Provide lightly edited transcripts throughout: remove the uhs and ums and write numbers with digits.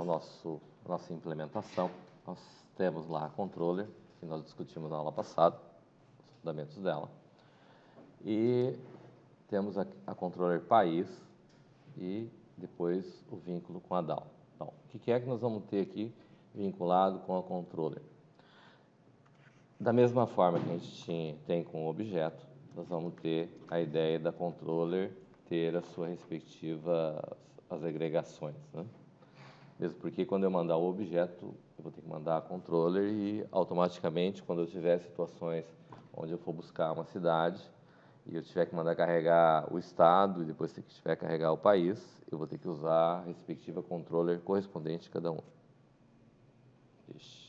nossa implementação, nós temos lá a controller, que nós discutimos na aula passada, os fundamentos dela, e temos a controller país e depois o vínculo com a DAO. Então, o que é que nós vamos ter aqui vinculado com a controller? Da mesma forma que a gente tem com o objeto, nós vamos ter a ideia da controller ter a sua respectiva as agregações, né? Mesmo porque quando eu mandar o objeto, eu vou ter que mandar a controller e automaticamente, quando eu tiver situações onde eu for buscar uma cidade e eu tiver que mandar carregar o estado e depois tiver que carregar o país, eu vou ter que usar a respectiva controller correspondente a cada um. Ixi.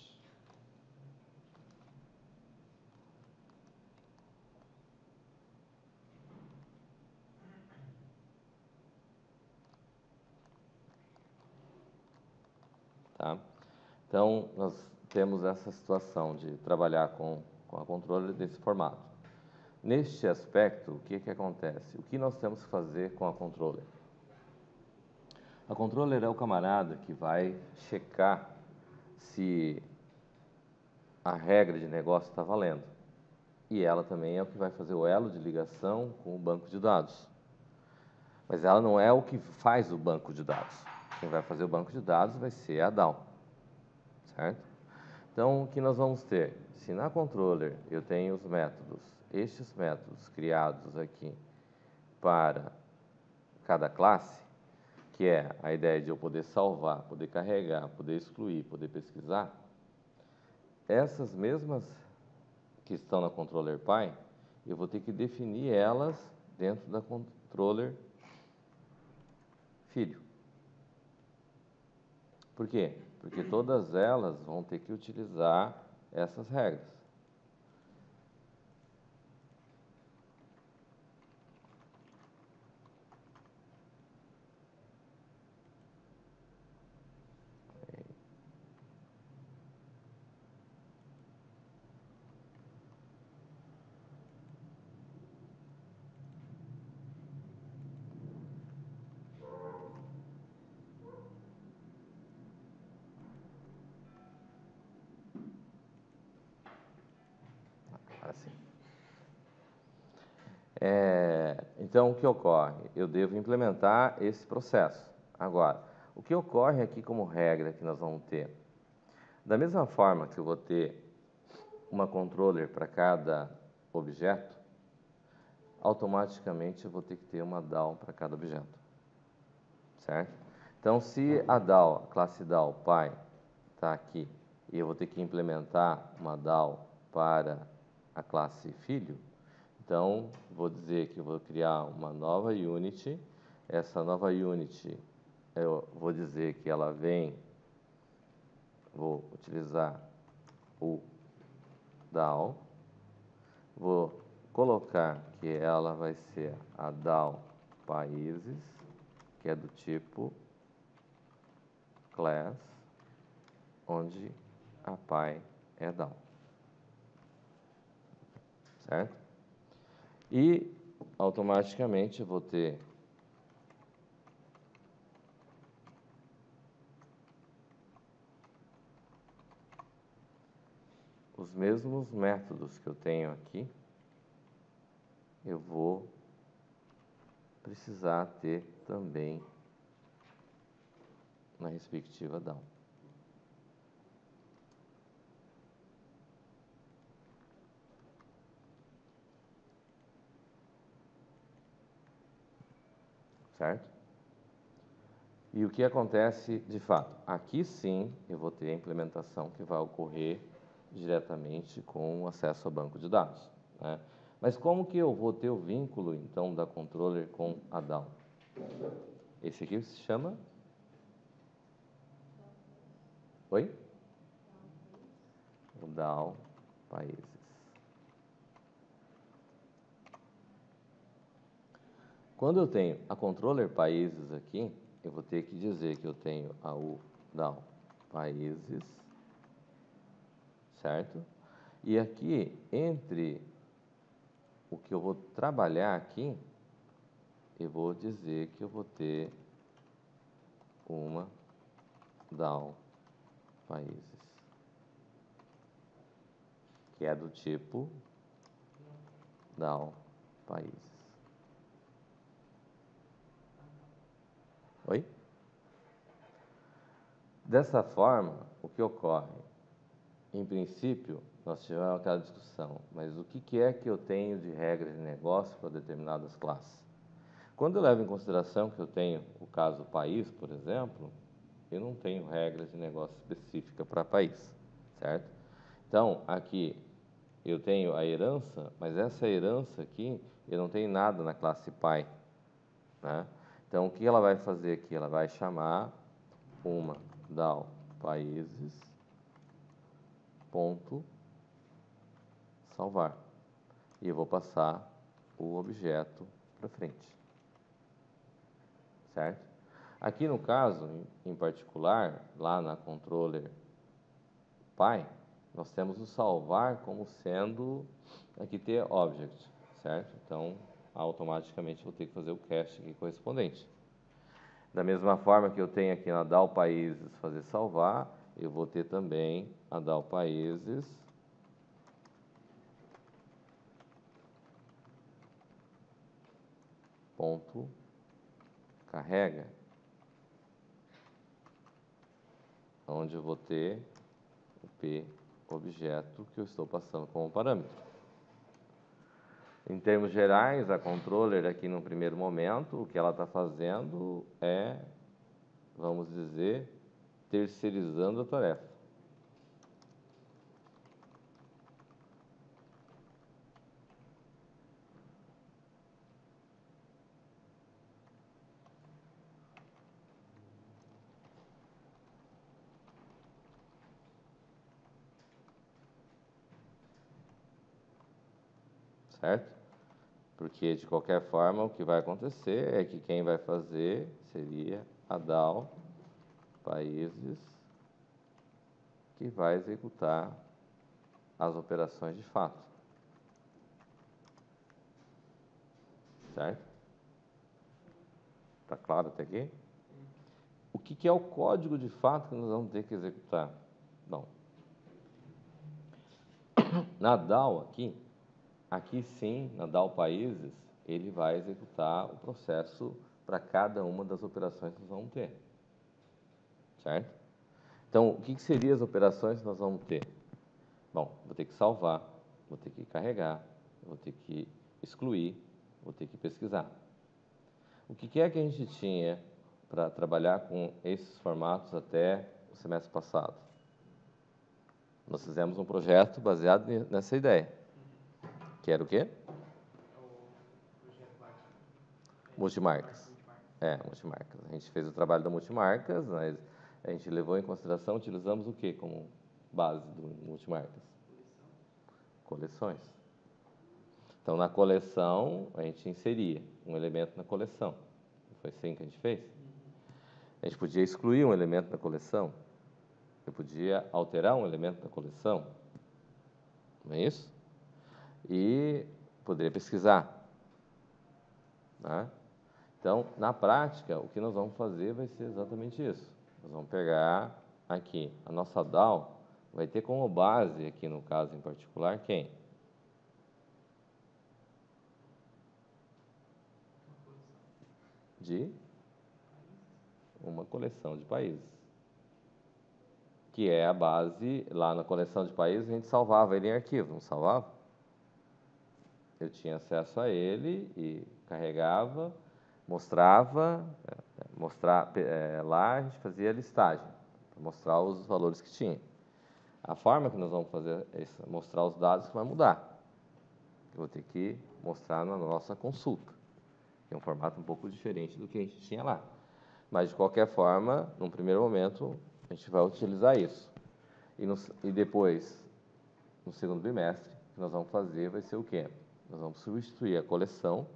Tá? Então, nós temos essa situação de trabalhar com a controller desse formato. Neste aspecto, o que acontece? O que nós temos que fazer com a controller? A controller é o camarada que vai checar se a regra de negócio está valendo. E ela também é o que vai fazer o elo de ligação com o banco de dados. Mas ela não é o que faz o banco de dados. Quem vai fazer o banco de dados vai ser a DAO. Certo? Então, o que nós vamos ter? Se na controller eu tenho os métodos, estes métodos criados aqui para cada classe, que é a ideia de eu poder salvar, poder carregar, poder excluir, poder pesquisar, essas mesmas que estão na controller Py, eu vou ter que definir elas dentro da controller filho. Por quê? Porque todas elas vão ter que utilizar essas regras. Assim. Então, o que ocorre? Eu devo implementar esse processo. Agora, o que ocorre aqui como regra que nós vamos ter? Da mesma forma que eu vou ter uma controller para cada objeto, automaticamente eu vou ter que ter uma DAO para cada objeto. Certo? Então, se a DAO, a classe DAO Py, está aqui, e eu vou ter que implementar uma DAO para a classe filho, então, vou dizer que eu vou criar uma nova unit. Essa nova unit, eu vou dizer que ela vem, vou utilizar o DAO, vou colocar que ela vai ser a DAO países, que é do tipo class, onde a Py é DAO. Certo? E, automaticamente, eu vou ter os mesmos métodos que eu tenho aqui, eu vou precisar ter também na respectiva DAO. Certo? E o que acontece de fato? Aqui sim eu vou ter a implementação que vai ocorrer diretamente com o acesso ao banco de dados, né? Mas como que eu vou ter o vínculo, então, da controller com a DAO? Esse aqui se chama? Oi? O DAO países. Quando eu tenho a controller países aqui, eu vou ter que dizer que eu tenho a DAO países, certo? E aqui, entre o que eu vou trabalhar aqui, eu vou dizer que eu vou ter uma DAO países, que é do tipo DAO países. Oi? Dessa forma, o que ocorre? Em princípio, nós tivemos aquela discussão, mas o que é que eu tenho de regras de negócio para determinadas classes? Quando eu levo em consideração que eu tenho o caso país, por exemplo, eu não tenho regras de negócio específica para país, certo? Então, aqui eu tenho a herança, mas essa herança aqui, eu não tenho nada na classe pai, né? Então, o que ela vai fazer aqui? Ela vai chamar uma DAO países, ponto, salvar. E eu vou passar o objeto para frente, certo? Aqui no caso, em particular, lá na controller pai, nós temos o salvar como sendo aqui ter object, certo? Então, automaticamente vou ter que fazer o cast aqui correspondente. Da mesma forma que eu tenho aqui na DAO países fazer salvar, eu vou ter também a DAO países ponto carrega, onde eu vou ter o P objeto que eu estou passando como parâmetro. Em termos gerais, a controller aqui no primeiro momento, o que ela está fazendo é, vamos dizer, terceirizando a tarefa. Certo? Porque, de qualquer forma, o que vai acontecer é que quem vai fazer seria a DAO países que vai executar as operações de fato. Certo? Está claro até aqui? O que é o código de fato que nós vamos ter que executar? Bom, na DAO aqui sim, na DAO países, ele vai executar o processo para cada uma das operações que nós vamos ter. Certo? Então, o que seriam as operações que nós vamos ter? Bom, vou ter que salvar, vou ter que carregar, vou ter que excluir, vou ter que pesquisar. O que é que a gente tinha para trabalhar com esses formatos até o semestre passado? Nós fizemos um projeto baseado nessa ideia. Que era o quê? Multimarcas. Multimarcas. A gente fez o trabalho da multimarcas, mas a gente levou em consideração, utilizamos o que como base do multimarcas? Coleções. Então, na coleção, a gente inseria um elemento na coleção. Foi assim que a gente fez? A gente podia excluir um elemento da coleção. Eu podia alterar um elemento da coleção. Não é isso? E poderia pesquisar. Né? Então, na prática, o que nós vamos fazer vai ser exatamente isso. Nós vamos pegar aqui, a nossa DAO vai ter como base, aqui no caso em particular, quem? De uma coleção de países. Que é a base, lá na coleção de países, a gente salvava ele em arquivo, não salvava? Eu tinha acesso a ele e carregava, mostrava, lá a gente fazia a listagem, para mostrar os valores que tinha. A forma que nós vamos fazer é mostrar os dados que vai mudar. Eu vou ter que mostrar na nossa consulta, que é um formato um pouco diferente do que a gente tinha lá. Mas, de qualquer forma, num primeiro momento, a gente vai utilizar isso. E depois, no segundo bimestre, o que nós vamos fazer vai ser o quê? Nós vamos substituir a coleção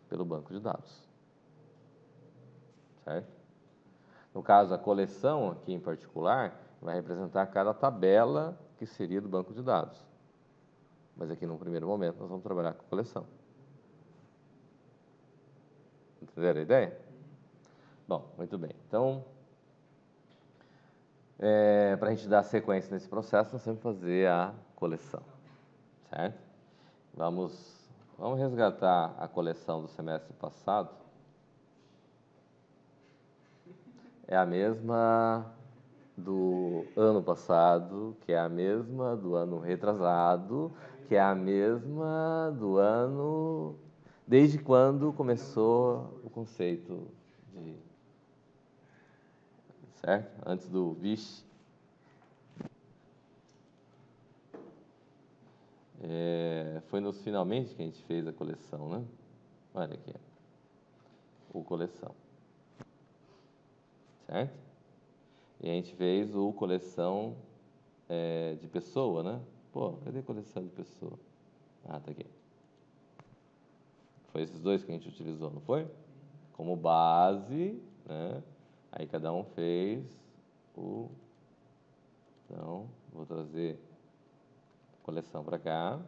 pelo banco de dados. Certo? No caso, a coleção aqui em particular vai representar cada tabela que seria do banco de dados. Mas aqui, num primeiro momento, nós vamos trabalhar com a coleção. Entenderam a ideia? Bom, muito bem. Então, Para a gente dar sequência nesse processo, nós temos que fazer a coleção, certo? Vamos resgatar a coleção do semestre passado. É a mesma do ano passado, que é a mesma do ano retrasado, que é a mesma do ano... Desde quando começou o conceito de... Certo? Antes do vixe. Foi nos finalmente que a gente fez a coleção, né? Olha aqui. O coleção. Certo? E a gente fez o coleção de pessoa, né? Pô, cadê a coleção de pessoa? Ah, tá aqui. Foi esses dois que a gente utilizou, não foi? Como base, né? Aí cada um fez o... Então, vou trazer a coleção para cá.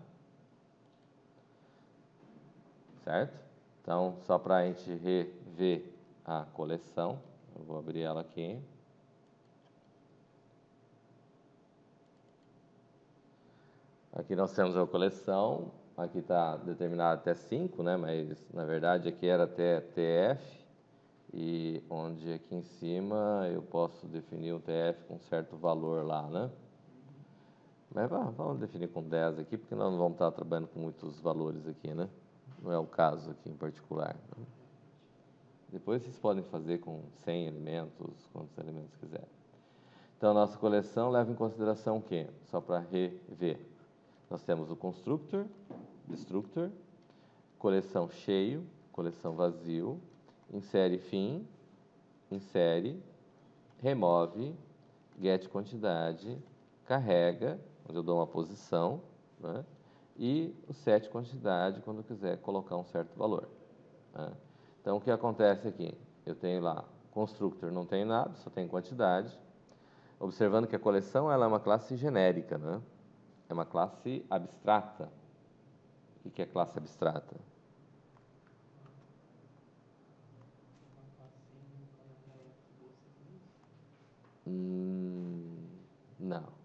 Certo? Então, só para a gente rever a coleção, eu vou abrir ela aqui. Aqui nós temos a coleção, aqui está determinado até 5, né? Mas na verdade aqui era até TF, e onde aqui em cima eu posso definir o TF com certo valor lá, né? Mas vamos definir com 10 aqui, porque nós não vamos estar trabalhando com muitos valores aqui, né? Não é o caso aqui em particular. Né? Depois vocês podem fazer com 100 elementos, quantos elementos quiserem. Então, a nossa coleção leva em consideração o quê? Só para rever. Nós temos o constructor, destructor, coleção cheio, coleção vazio, insere fim, insere, remove, get quantidade, carrega, onde eu dou uma posição, né? E o set quantidade, quando eu quiser colocar um certo valor. Né? Então, o que acontece aqui? Eu tenho lá, constructor não tem nada, só tem quantidade. Observando que a coleção ela é uma classe genérica, né? É uma classe abstrata. O que é classe abstrata? Não.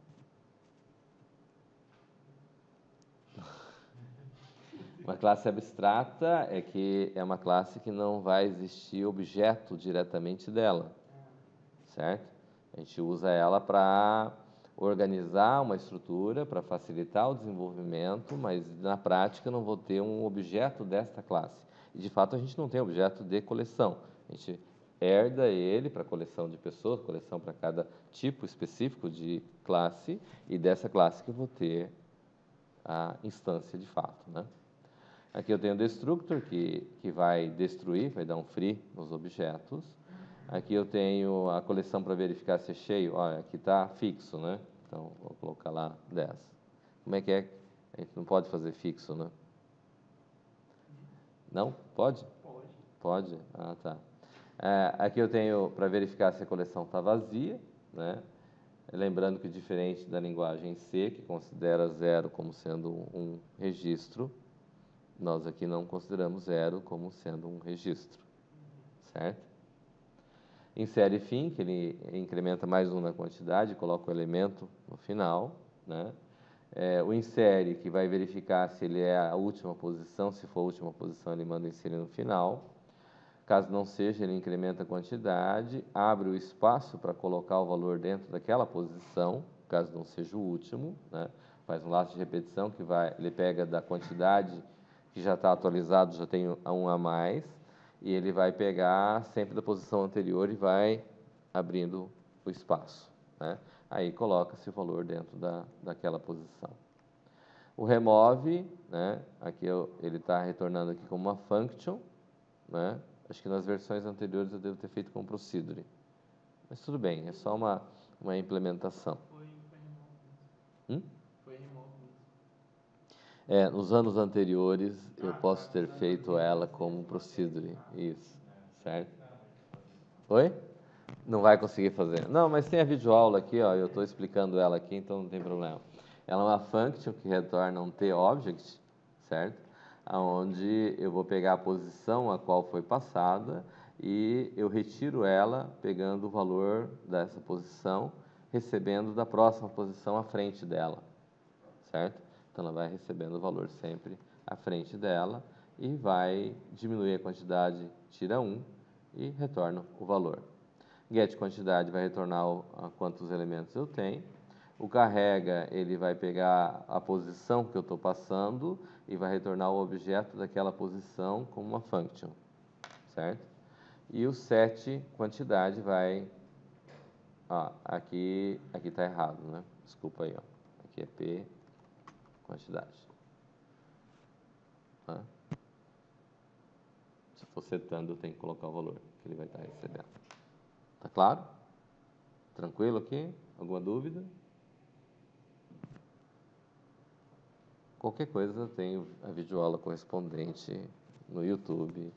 Uma classe abstrata é que é uma classe que não vai existir objeto diretamente dela, certo? A gente usa ela para organizar uma estrutura, para facilitar o desenvolvimento, mas na prática eu não vou ter um objeto desta classe. E de fato a gente não tem objeto de coleção. A gente herda ele para coleção de pessoas, coleção para cada tipo específico de classe, e dessa classe que eu vou ter a instância de fato, né? Aqui eu tenho o destructor, que vai destruir, vai dar um free nos objetos. Aqui eu tenho a coleção para verificar se é cheio. Olha, aqui está fixo, né? Então, vou colocar lá 10. Como é que é? A gente não pode fazer fixo, né? Não? Pode? Pode. Pode? Ah, tá. Aqui eu tenho para verificar se a coleção está vazia, né? Lembrando que diferente da linguagem C, que considera 0 como sendo um registro, nós aqui não consideramos 0 como sendo um registro, certo? Insere fim, que ele incrementa mais 1 na quantidade, coloca o elemento no final, né? O insere, que vai verificar se ele é a última posição, se for a última posição, ele manda inserir no final. Caso não seja, ele incrementa a quantidade, abre o espaço para colocar o valor dentro daquela posição, caso não seja o último, né? Faz um laço de repetição que ele pega da quantidade que já está atualizado, já tem um a mais, e ele vai pegar sempre da posição anterior e vai abrindo o espaço, né? Aí coloca-se o valor dentro daquela posição. O remove, né? Aqui ele está retornando aqui como uma function, né? Acho que nas versões anteriores eu devo ter feito com procedure. Mas tudo bem, é só uma implementação. Foi remove. Nos anos anteriores eu posso ter feito ela como procedure. Isso, certo? Oi? Não vai conseguir fazer. Não, mas tem a videoaula aqui, ó, eu estou explicando ela aqui, então não tem problema. Ela é uma function que retorna um t-object, certo? Onde eu vou pegar a posição a qual foi passada e eu retiro ela pegando o valor dessa posição recebendo da próxima posição à frente dela, certo? Então, ela vai recebendo o valor sempre à frente dela e vai diminuir a quantidade, tira 1 e retorna o valor. Get quantidade vai retornar quantos elementos eu tenho. O carrega, ele vai pegar a posição que eu estou passando e vai retornar o objeto daquela posição como uma function, certo? E o set quantidade vai... aqui está errado, né? Desculpa aí, ó. Aqui é P quantidade. Se for setando, eu tenho que colocar o valor que ele vai estar recebendo. Tá claro? Tranquilo aqui? Alguma dúvida? Qualquer coisa, eu tenho a videoaula correspondente no YouTube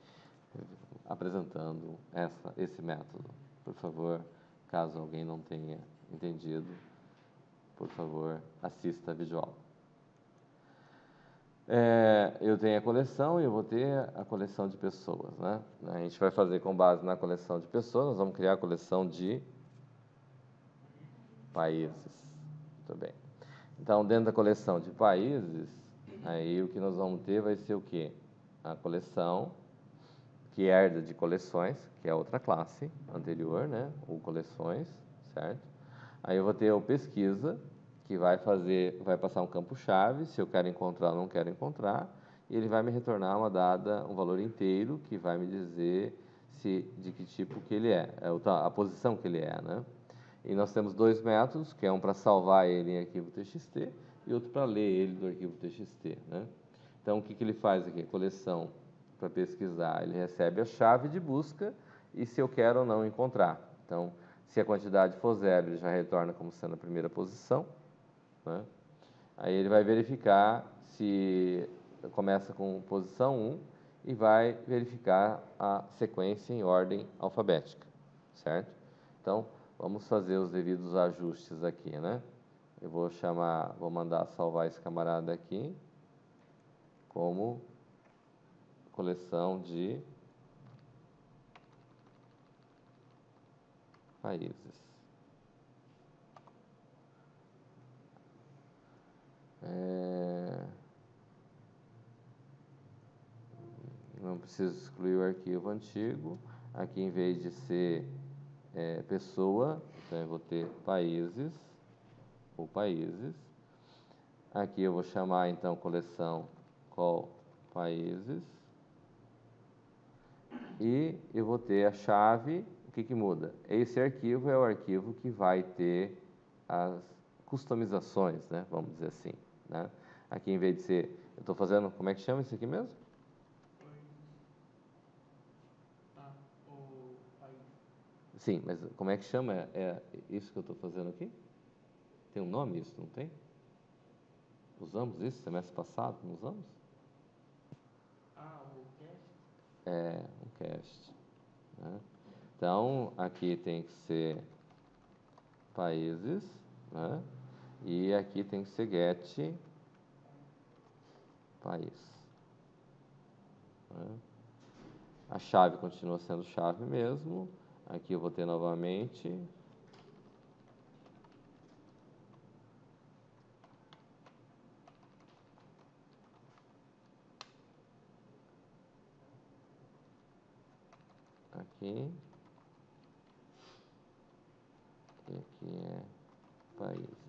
apresentando esse método. Por favor, caso alguém não tenha entendido, por favor, assista a videoaula. Eu tenho a coleção e eu vou ter a coleção de pessoas, né? A gente vai fazer com base na coleção de pessoas, nós vamos criar a coleção de países. Muito bem. Então, dentro da coleção de países, aí o que nós vamos ter vai ser o quê? A coleção que herda de coleções, que é outra classe anterior, né? O coleções, certo? Aí eu vou ter o pesquisa, que vai passar um campo-chave, se eu quero encontrar ou não quero encontrar, e ele vai me retornar um valor inteiro, que vai me dizer de que tipo que ele é, a posição que ele é, né? E nós temos dois métodos, que é um para salvar ele em arquivo TXT e outro para ler ele do arquivo TXT, né? Então, o que ele faz aqui? Coleção para pesquisar, ele recebe a chave de busca e se eu quero ou não encontrar. Então, se a quantidade for 0, ele já retorna como sendo a primeira posição, né? Aí ele vai verificar se começa com posição 1 e vai verificar a sequência em ordem alfabética, certo? Então, vamos fazer os devidos ajustes aqui, né? Eu vou mandar salvar esse camarada aqui como coleção de países. Não preciso excluir o arquivo antigo. Aqui, em vez de ser pessoa, então eu vou ter países, ou países. Aqui eu vou chamar, então, coleção call países. E eu vou ter a chave. O que muda? Esse arquivo é o arquivo que vai ter as customizações, né? Vamos dizer assim, né? Aqui, em vez de ser... Eu estou fazendo... Como é que chama isso aqui mesmo? Sim, mas como é que chama? É isso que eu estou fazendo aqui? Tem um nome isso, não tem? Usamos isso semestre passado, não usamos? O cast? Um cast, né? Então, aqui tem que ser países, né? E aqui tem que ser get país, né? A chave continua sendo chave mesmo. Aqui eu vou ter novamente aqui e aqui é países.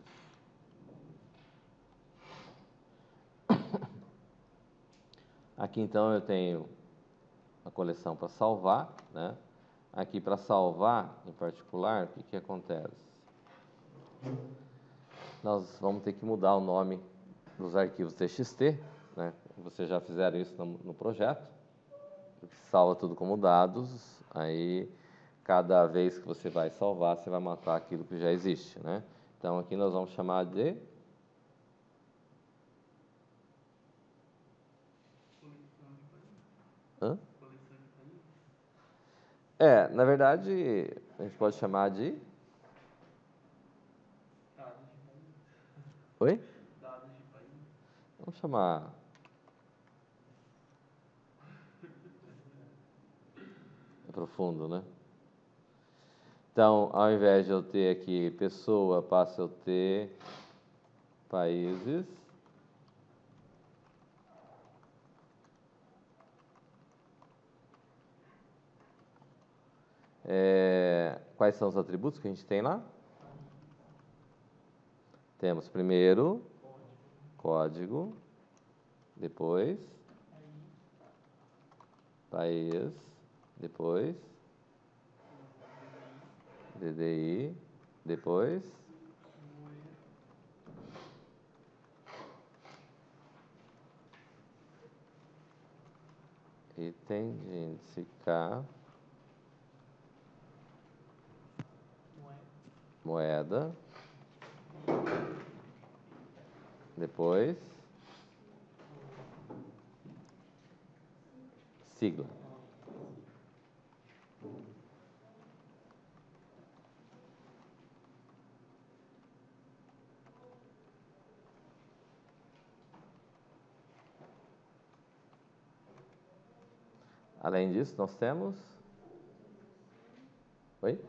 Aqui então eu tenho a coleção para salvar, né? Aqui para salvar em particular, o que acontece? Nós vamos ter que mudar o nome dos arquivos TXT, né? Vocês já fizeram isso no projeto, salva tudo como dados, aí cada vez que você vai salvar, você vai matar aquilo que já existe, né? Então aqui nós vamos chamar de na verdade, a gente pode chamar de... Dados de país. Oi? Dados de país. Vamos chamar... É profundo, né? Então, ao invés de eu ter aqui pessoa, passo eu ter países. Quais são os atributos que a gente tem lá? Temos primeiro código, depois país, depois DDI, depois item de índice K, moeda, depois sigla. Além disso, nós temos... Oi?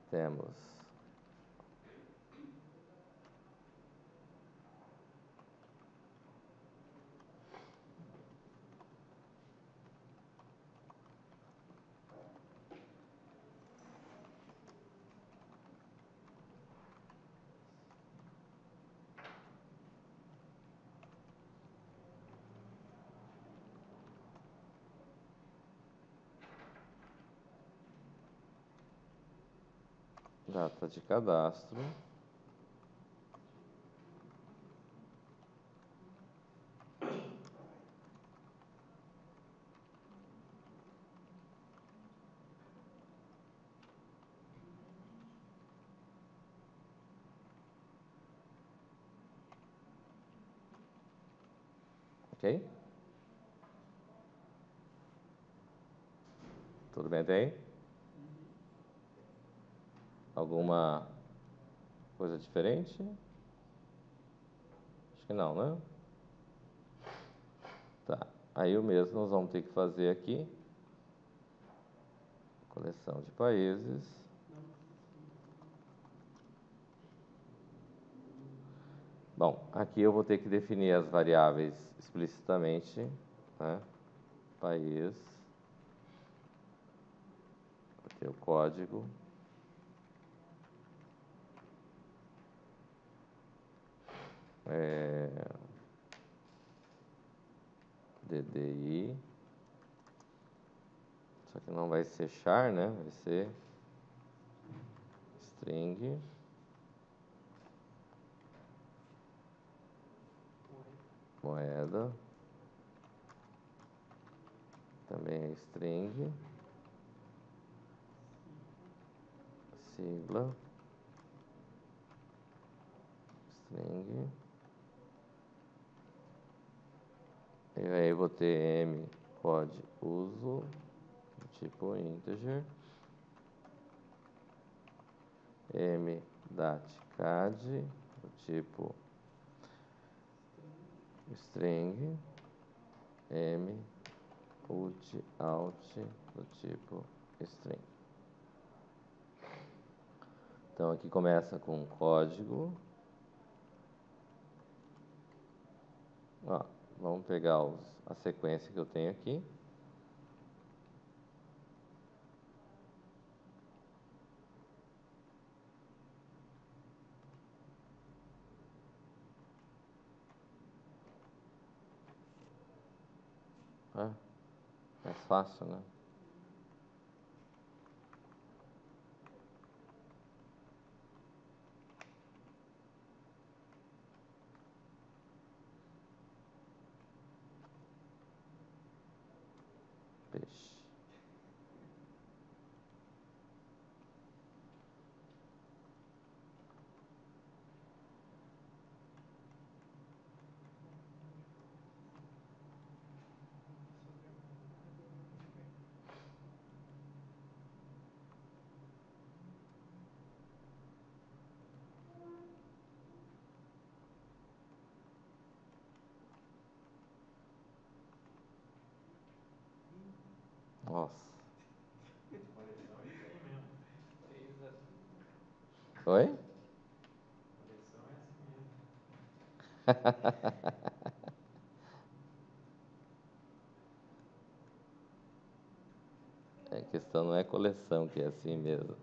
Temos data de cadastro, ok? Tudo bem até aí? Alguma coisa diferente? Acho que não, né? Tá. Aí o mesmo nós vamos ter que fazer aqui. Coleção de países. Bom, aqui eu vou ter que definir as variáveis explicitamente, né? País. Vou ter o código. DDI. Só que não vai ser char, né? Vai ser string. Moeda. Também é string. Sigla. String. E aí eu vou ter m pode uso tipo integer, m datcad do tipo string, m put out do tipo string. Então aqui começa com código. Ó, vamos pegar a sequência que eu tenho aqui. Mais fácil, né? Peixe. Nossa. Coleção é isso aí mesmo. Oi? Coleção é assim mesmo. A questão não é coleção, que é assim mesmo.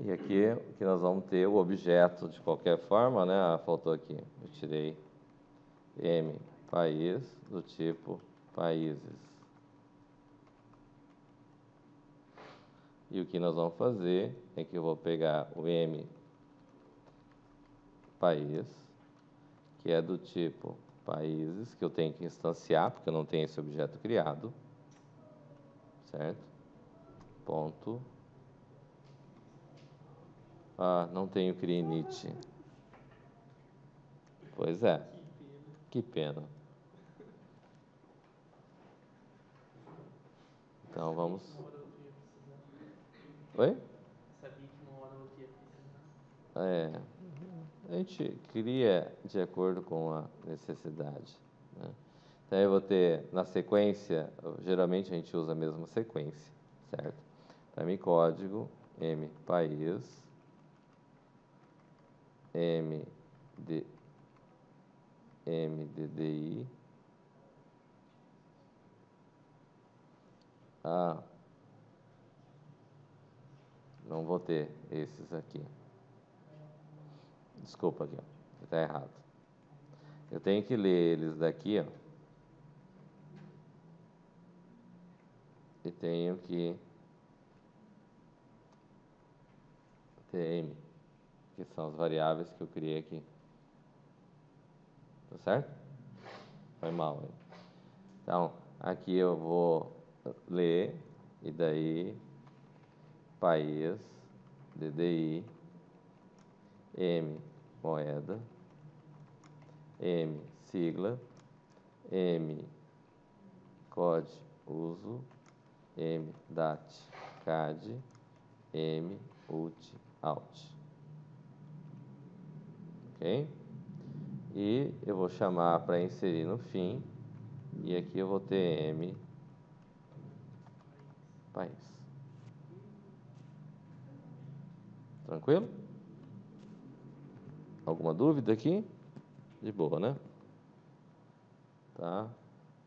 E aqui que nós vamos ter o objeto de qualquer forma, né? Ah, faltou aqui. Eu tirei M, país, do tipo países. E o que nós vamos fazer é que eu vou pegar o M, país, que é do tipo países, que eu tenho que instanciar, porque eu não tenho esse objeto criado. Certo? Ponto. Ah, não tenho CREANIT. Pois é. Que pena. Então vamos. Uma hora ou outra ia precisar. Oi? Sabia que uma hora ou outra ia precisar. É. A gente cria de acordo com a necessidade, né? Então eu vou ter na sequência, geralmente a gente usa a mesma sequência, certo? Para mim, código M país, MDDI. Ah, não vou ter esses aqui. Desculpa aqui, ó. Está errado. Eu tenho que ler eles daqui, ó. E tenho que ter M, que são as variáveis que eu criei aqui. Tá certo? Foi mal, hein? Então, aqui eu vou ler, e daí, país, DDI, M, moeda, M, sigla, M, COD, uso, M, DAT, CAD, M, UT, OUT. Ok? E eu vou chamar para inserir no fim, e aqui eu vou ter M, país. Tranquilo? Alguma dúvida aqui? De boa, né? Tá?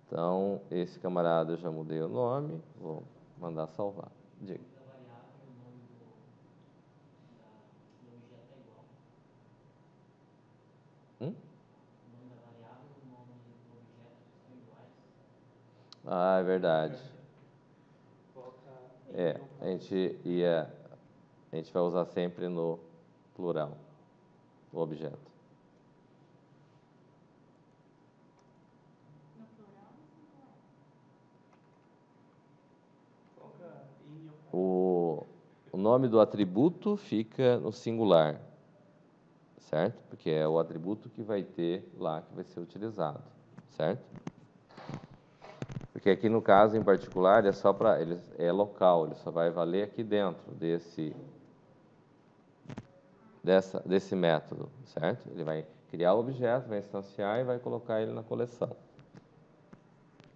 Então, esse camarada eu já mudei o nome, vou mandar salvar. Diga. Da variável e o nome do objeto é igual. O nome da variável e o nome do objeto são iguais. Ah, é verdade. Coloca É, a gente vai usar sempre no plural, o objeto. No plural ou no singular? Coloca M ao O nome do atributo fica no singular, certo? Porque é o atributo que vai ter lá, que vai ser utilizado, certo? Porque aqui no caso em particular é só para ele é local, ele só vai valer aqui dentro desse método, certo? Ele vai criar o objeto, vai instanciar e vai colocar ele na coleção,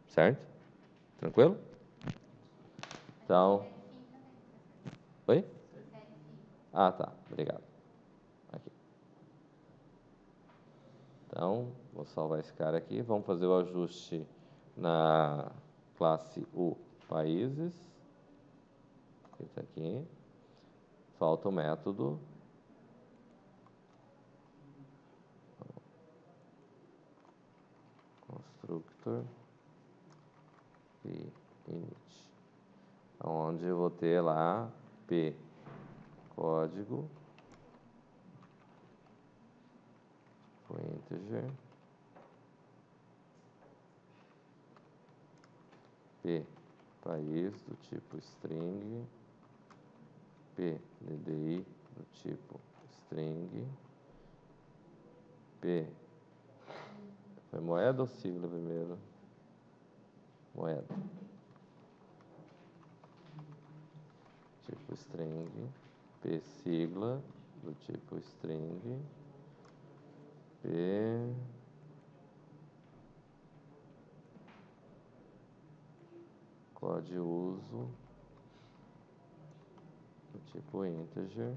certo? Tranquilo? Então, Insere fim também, professor. oi? Insere fim. Ah, tá. Obrigado. Aqui. Então, vou salvar esse cara aqui. Vamos fazer o ajuste na classe U países. Esse aqui. Falta o método. Constructor e init. Onde eu vou ter lá P código, o integer, P país do tipo string, P, DDI do tipo string, P, foi moeda ou sigla primeiro? Moeda. Tipo string, P sigla do tipo string, P código uso do tipo integer,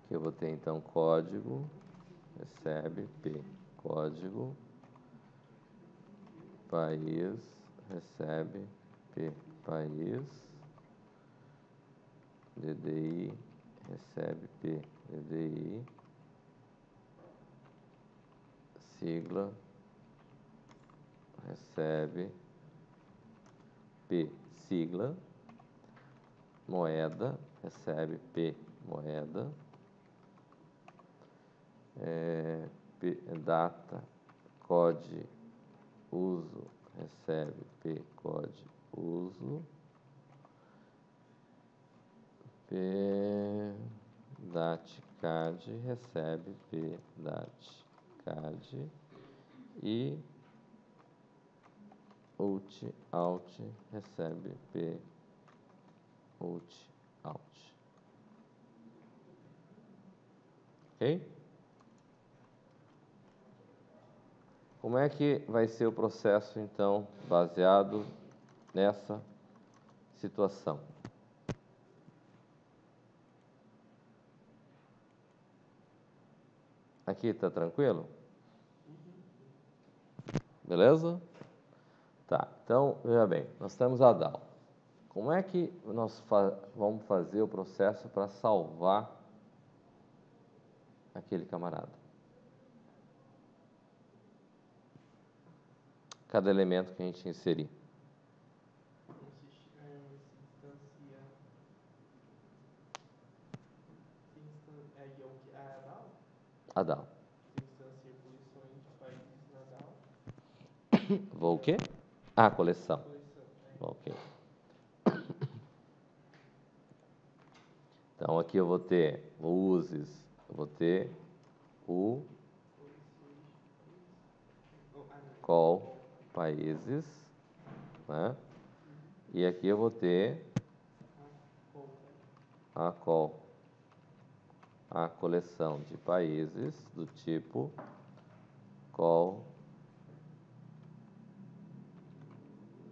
que eu vou ter então código, recebe P, código, país, recebe P, país, DDI, recebe P, DDI, sigla, recebe P, sigla, moeda, recebe P, moeda, data, code, uso, recebe P, code, uso, P, dat, cad, recebe P, dat, cad, e out, out, recebe P, out, out. Ok? Como é que vai ser o processo, então, baseado nessa situação? Aqui está tranquilo? Beleza? Tá, então, veja bem, nós temos a DAO. Como é que nós vamos fazer o processo para salvar aquele camarada? Cada elemento que a gente inserir. A DAO. Se instancia coleções de países na DAO. Vou o quê? Ah, coleção. Coleção, Ok. Então, aqui eu vou ter o uses, eu vou ter o call países, né? E aqui eu vou ter a call, a coleção de países do tipo call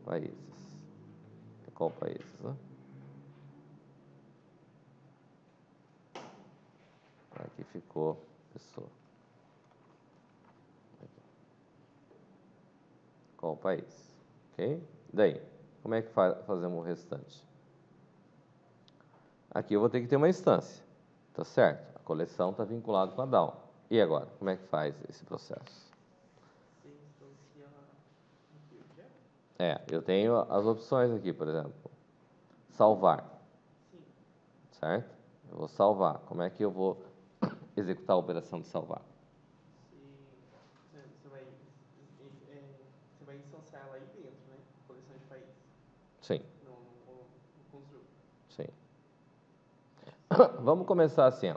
países. Call países, né? Aqui ficou pessoa. Qual país? Ok? Daí, como é que fazemos o restante? Aqui eu vou ter que ter uma instância, tá certo? A coleção está vinculada com a DAO. E agora, como é que faz esse processo? Você instancia aqui o objeto? Eu tenho as opções aqui, por exemplo. Salvar. Sim. Certo? Eu vou salvar. Como é que eu vou executar a operação de salvar? Você vai instanciar ela aí dentro, né? Coleção de países. Sim. No construtor. Sim. Vamos começar assim, ó.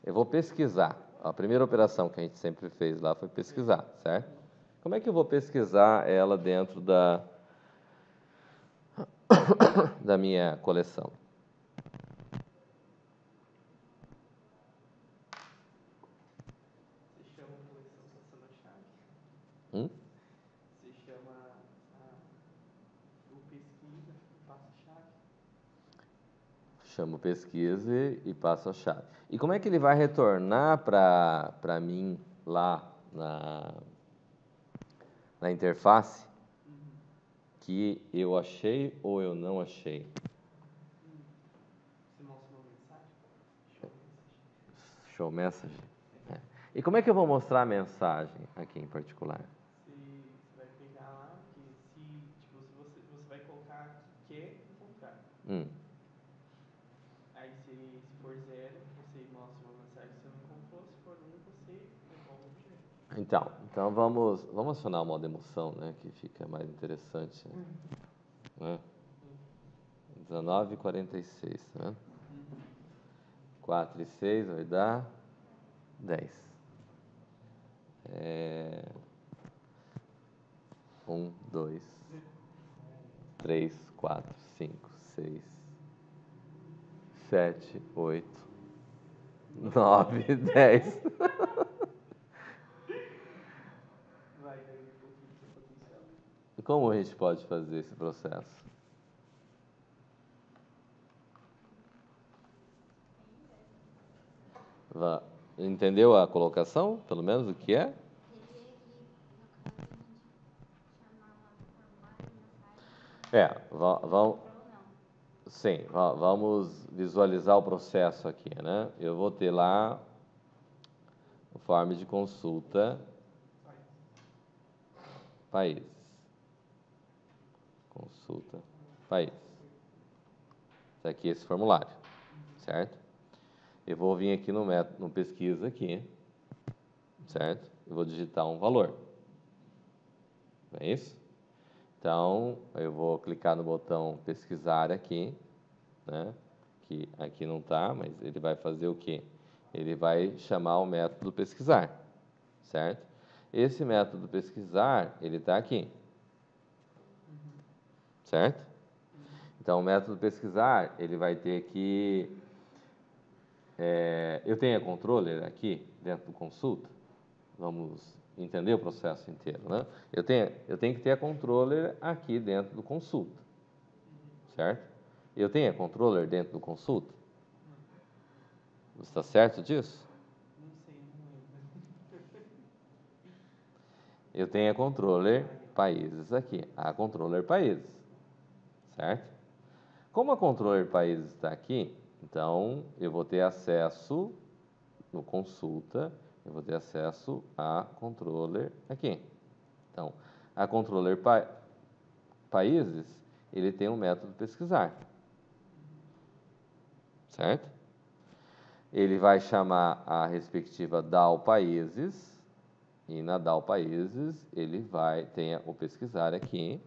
Eu vou pesquisar. A primeira operação que a gente sempre fez lá foi pesquisar, certo? Como é que eu vou pesquisar ela dentro da minha coleção? Você chama a coleção passando a chave. Você chama o pesquisa e passa a chave. Chamo pesquisa e passo a chave. E como é que ele vai retornar para mim lá na interface que eu achei ou eu não achei? Você mostra uma mensagem? Show message. E como é que eu vou mostrar a mensagem aqui em particular? Você vai pegar lá Aí se for 0, você mostra uma mensagem que você não encontrou. Se for 1, você devolve o objeto. Então vamos acionar o modo emoção, né? Que fica mais interessante. Né? 19h46, né? 4 e 6 vai dar 10. 1, 2, 3, 4, 5, 6, 7, 8, 9, 10. Vai daí um pouquinho do seu potencial. E como a gente pode fazer esse processo? Entendeu a colocação? Pelo menos o que é? Teria que, no caso, a gente chamar lá no formulário, mensagem, Vamos. ou não. Sim, vamos visualizar o processo aqui, né? Eu vou ter lá o form de consulta países. Consulta países. Isso aqui é esse formulário, certo? Eu vou vir aqui no método, no pesquisa aqui, certo? Eu vou digitar um valor. Não é isso? Então, eu vou clicar no botão pesquisar aqui, né? Que aqui não está, mas ele vai fazer o quê? Ele vai chamar o método pesquisar, certo? Esse método pesquisar, ele está aqui, certo? Então, o método pesquisar, ele vai ter que... eu tenho a controller aqui, dentro do consulta. Vamos entender o processo inteiro, né? Eu tenho que ter a controller aqui dentro do consulta, certo? Eu tenho a controller dentro do consulta? Você está certo disso? Não sei, não lembro. Eu tenho a controller países aqui, a controller países, certo? Como a controller países está aqui, então eu vou ter acesso no consulta, eu vou ter acesso a controller aqui. Então, a controller países, ele tem um método pesquisar, certo? Ele vai chamar a respectiva DAO países, e na DAO países ele tem o pesquisar aqui,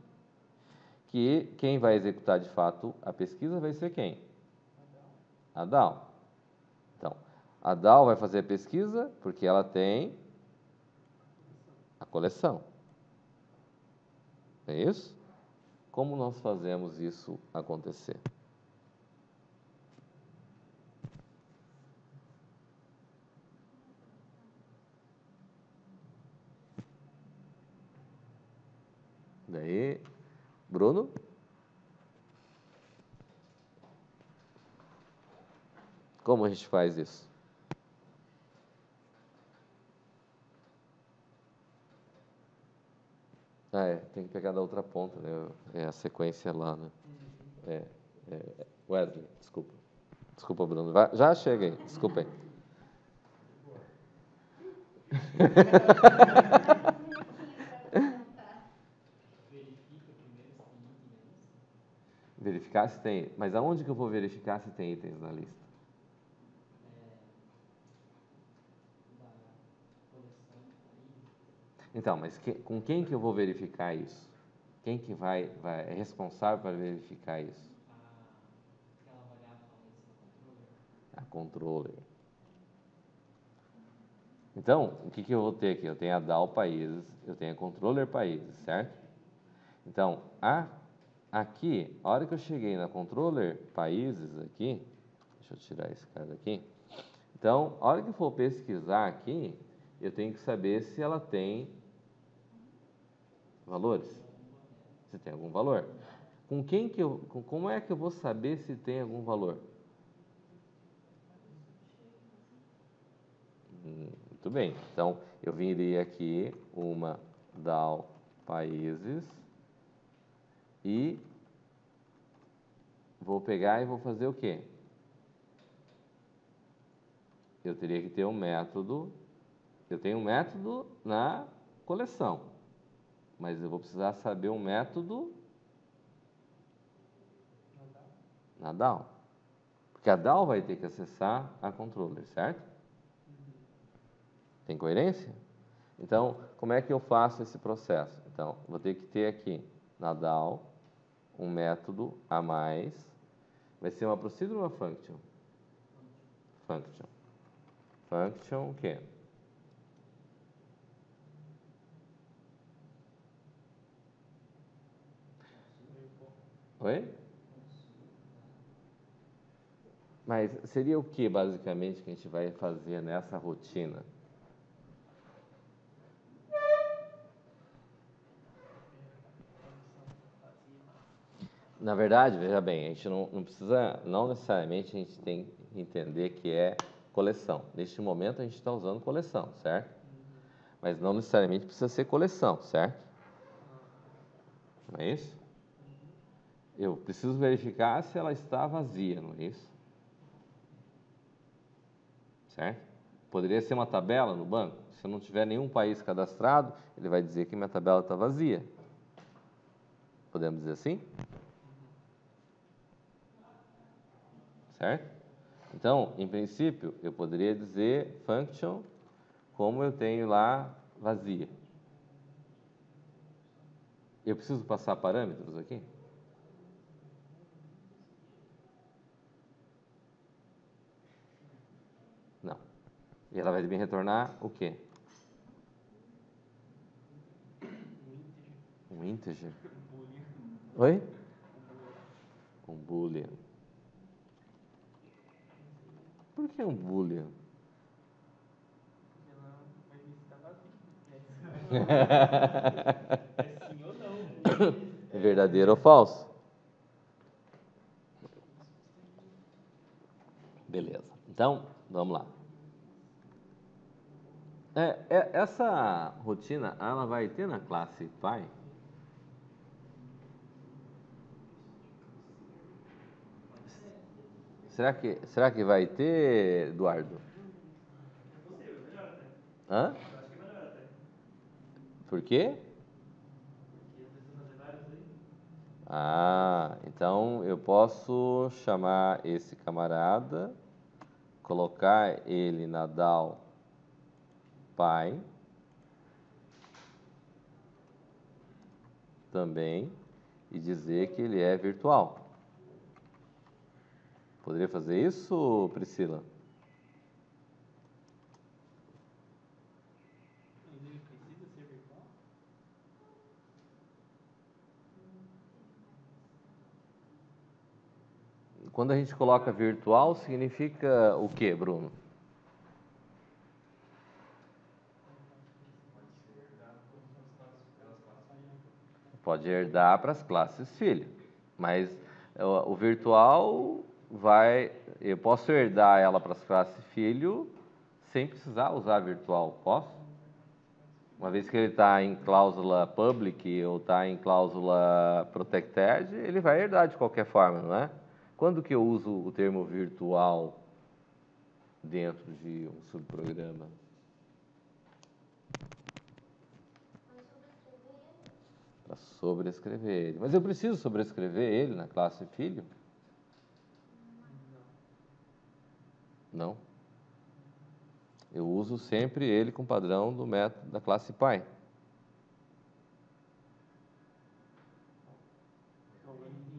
que quem vai executar de fato a pesquisa vai ser quem? A DAO. Então, a DAO vai fazer a pesquisa porque ela tem a coleção. É isso? Como nós fazemos isso acontecer? Daí, Bruno? Como a gente faz isso? Tem que pegar da outra ponta, né? É a sequência lá, né? Wesley, desculpa. Desculpa, Bruno. Já chega aí, desculpa aí. Verificar se tem. Mas aonde que eu vou verificar se tem itens na lista? Então, mas com quem que eu vou verificar isso? Quem que é responsável para verificar isso? Aquela variável A controller. Então, o que eu vou ter aqui? Eu tenho a DAO países, eu tenho a controller países, certo? Então, aqui, a hora que eu cheguei na controller países aqui, deixa eu tirar esse cara daqui. Então, a hora que eu for pesquisar aqui, eu tenho que saber se ela tem valores. Se tem algum valor. Como é que eu vou saber se tem algum valor? Muito bem. Então, eu viria aqui uma DAO países e vou pegar e vou fazer o quê? Eu teria que ter um método. Eu tenho um método na coleção, mas eu vou precisar saber um método Na DAO. Porque a DAO vai ter que acessar a controller, certo? Tem coerência? Então, como é que eu faço esse processo? Então, vou ter que ter aqui na DAO um método a mais. Vai ser uma procedure ou uma function? Function. Function o quê? Oi? Mas seria o que, basicamente, que a gente vai fazer nessa rotina? Na verdade, veja bem, a gente não precisa, não necessariamente a gente tem que entender que é coleção. Neste momento a gente está usando coleção, certo? Mas não necessariamente precisa ser coleção, certo? Não é isso? Eu preciso verificar se ela está vazia, não é isso? Certo? Poderia ser uma tabela no banco. Se eu não tiver nenhum país cadastrado, ele vai dizer que minha tabela está vazia. Podemos dizer assim? Certo? Então, em princípio, eu poderia dizer function como eu tenho lá vazia. Eu preciso passar parâmetros aqui? Não. E ela vai me retornar o quê? Um integer. Oi? Um boolean. Por que um boolean? Ela vai ver se tá vazio. É sim ou não. É verdadeiro ou falso? Beleza. Então, vamos lá. Essa rotina, ela vai ter na classe Py? Será que vai ter, Eduardo? É possível, melhor até. Hã? Eu acho que é melhor até. Por quê? Porque às vezes fazer vários aí. Ah, então eu posso chamar esse camarada, colocar ele na DAO Py também e dizer que ele é virtual. Poderia fazer isso, Priscila? Mas ele precisa ser virtual? Quando a gente coloca virtual, significa o quê, Bruno? Pode herdar para as classes filho, mas o virtual eu posso herdar ela para as classes filho sem precisar usar virtual, posso? Uma vez que ele está em cláusula public ou está em cláusula protected, ele vai herdar de qualquer forma, não é? Quando que eu uso o termo virtual dentro de um subprograma? Para sobrescrever ele. Mas eu preciso sobrescrever ele na classe filho? Não. Eu uso sempre ele com o padrão do método da classe Py. Agora eu entendi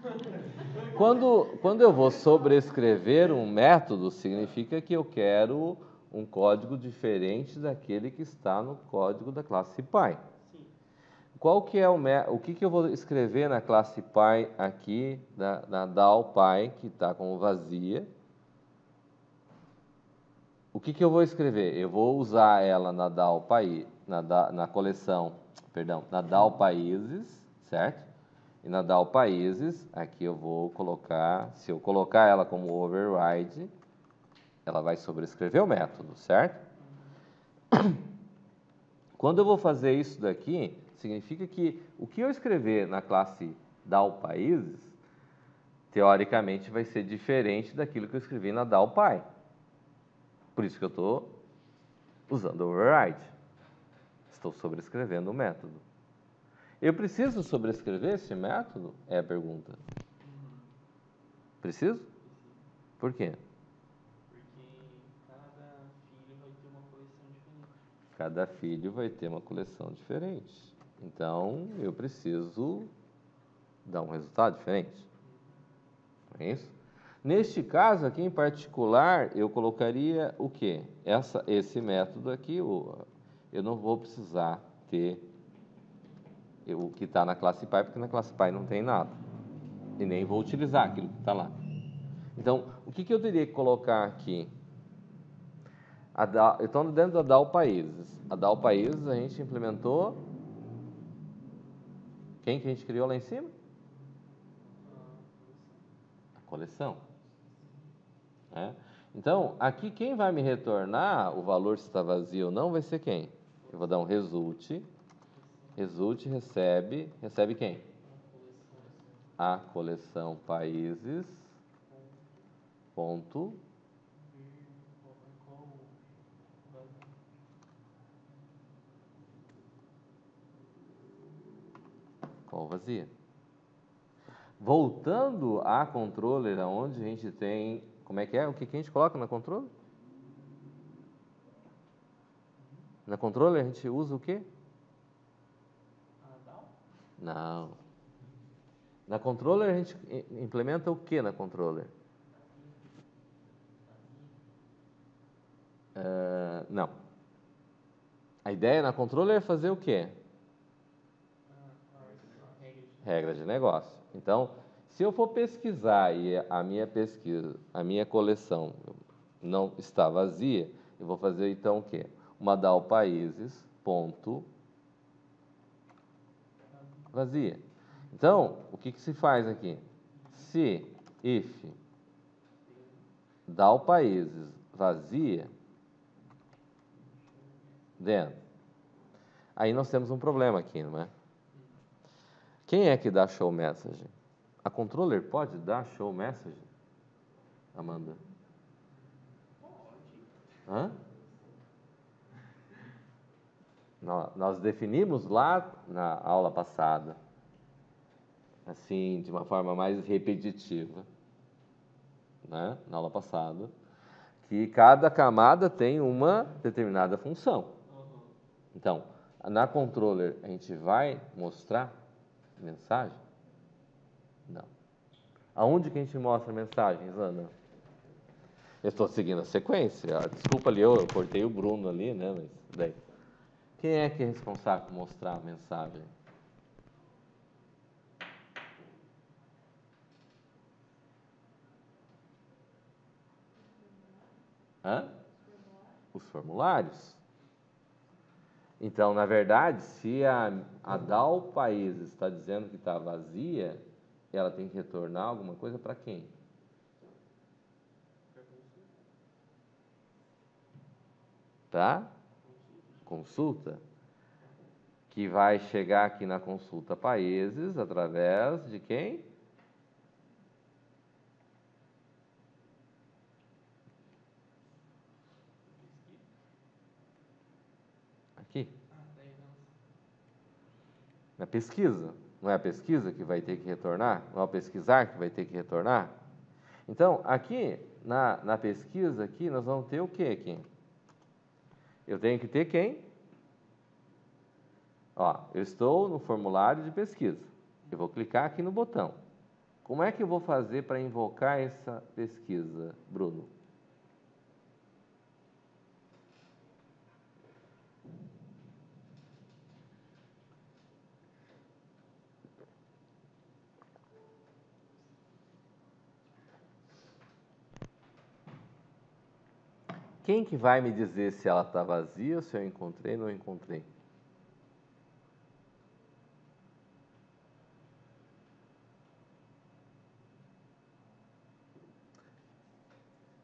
a pergunta. Quando eu vou sobrescrever um método, significa que eu quero um código diferente daquele que está no código da classe Py. Sim. Qual que é o que eu vou escrever na classe Py aqui, na DAO Py, que está como vazia? O que eu vou escrever? Eu vou usar ela na DAO Py, na coleção, perdão, na DAO Países, certo? E na DAO Países, aqui eu vou colocar, se eu colocar ela como override, ela vai sobrescrever o método, certo? Quando eu vou fazer isso daqui, significa que o que eu escrever na classe DAO Países, teoricamente vai ser diferente daquilo que eu escrevi na DAO Py. Por isso que eu estou usando override. Estou sobrescrevendo o método. Eu preciso sobrescrever esse método? É a pergunta. Preciso? Por quê? Porque cada filho vai ter uma coleção diferente. Cada filho vai ter uma coleção diferente. Então, eu preciso dar um resultado diferente. Não é isso? Neste caso aqui em particular, eu colocaria o quê? Esse método aqui, eu não vou precisar ter o que está na classe pai, porque na classe pai não tem nada. E nem vou utilizar aquilo que está lá. Então, o que eu teria que colocar aqui? Então, dentro da DAO Países. A DAO Países a gente implementou. Quem que a gente criou lá em cima? A coleção. É? Então, aqui quem vai me retornar o valor se está vazio ou não vai ser quem? Eu vou dar um result. Result recebe quem? A coleção países. Ponto. Qual vazia? Voltando a controller, onde a gente tem... Como é que é? O que a gente coloca na controller? Na controller a gente usa o quê? Não. Na controller a gente implementa o que na controller? Não. A ideia na controller é fazer o quê? Regra de negócio. Então, se eu for pesquisar e a minha coleção não está vazia, eu vou fazer então o quê? Uma DAO países, ponto, vazia. Então, o que se faz aqui? Se if DAO países vazia, then, aí nós temos um problema aqui, não é? Quem é que dá show message? A controller pode dar show message? Amanda? Hã? Nós definimos lá na aula passada, assim, de uma forma mais repetitiva, né? Na aula passada, que cada camada tem uma determinada função. Então, na controller, a gente vai mostrar mensagem? Não. Aonde que a gente mostra mensagens, Ana? Eu estou seguindo a sequência. Desculpa ali, eu cortei o Bruno ali, né? Mas daí. Quem é que é responsável por mostrar a mensagem? Hã? Os formulários. Então, na verdade, se a DAO Países está dizendo que está vazia, ela tem que retornar alguma coisa para quem? Para consulta. Que vai chegar aqui na consulta países através de quem? Aqui. Na pesquisa. Não é a pesquisa que vai ter que retornar? Não é o pesquisar que vai ter que retornar? Então, aqui, na pesquisa, aqui, nós vamos ter o que aqui? Eu tenho que ter quem? Ó, eu estou no formulário de pesquisa. Eu vou clicar aqui no botão. Como é que eu vou fazer para invocar essa pesquisa, Bruno? Quem que vai me dizer se ela está vazia ou se eu encontrei ou não encontrei?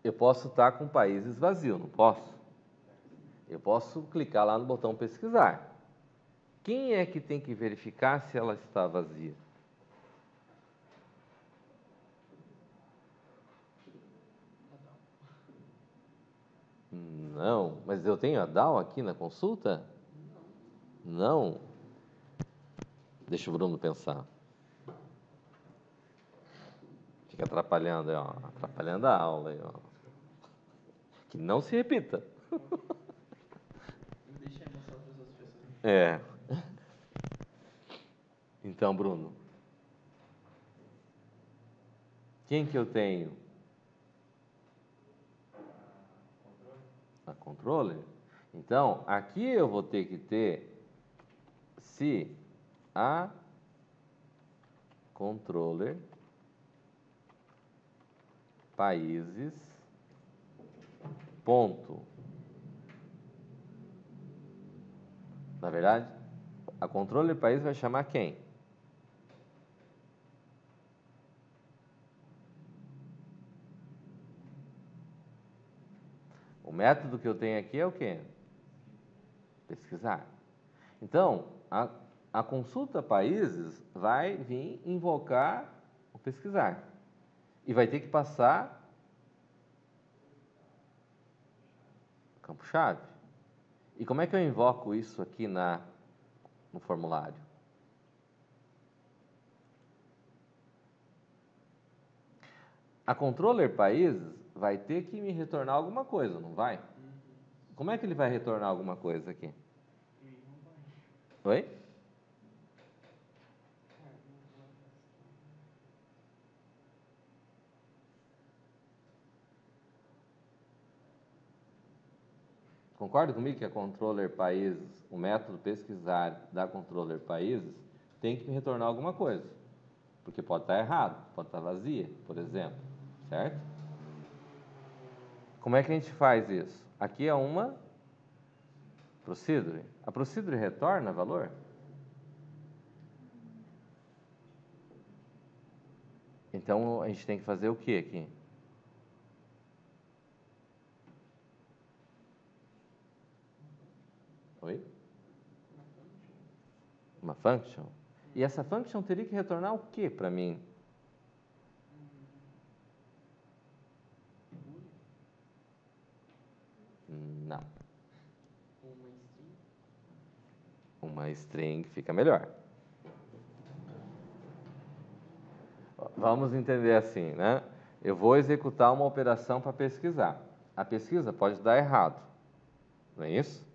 Eu posso estar com países vazios, não posso? Eu posso clicar lá no botão pesquisar. Quem é que tem que verificar se ela está vazia? Não, mas eu tenho a DAO aqui na consulta? Não. Deixa o Bruno pensar. Fica atrapalhando, aí, ó, atrapalhando a aula, aí, ó. Que não se repita. Não deixa a emoção para as outras pessoas. É. Então, Bruno, quem que eu tenho? A controller. Então, aqui eu vou ter que ter se a controller países ponto. Na verdade, a controller país vai chamar quem? O método que eu tenho aqui é o quê? Pesquisar. Então, a consulta países vai vir invocar o pesquisar. E vai ter que passar o campo-chave. E como é que eu invoco isso aqui no formulário? A controller países vai ter que me retornar alguma coisa, não vai? Como é que ele vai retornar alguma coisa aqui? Oi? Concorda comigo que a controller países, o método pesquisar da controller países, tem que me retornar alguma coisa? Porque pode estar errado, pode estar vazia, por exemplo, certo? Como é que a gente faz isso? Aqui é uma procedure. A procedure retorna valor? Então, a gente tem que fazer o que aqui? Oi? Uma function? E essa function teria que retornar o que para mim? Não. Uma string fica melhor. Vamos entender assim, né? Eu vou executar uma operação para pesquisar. A pesquisa pode dar errado, não é isso?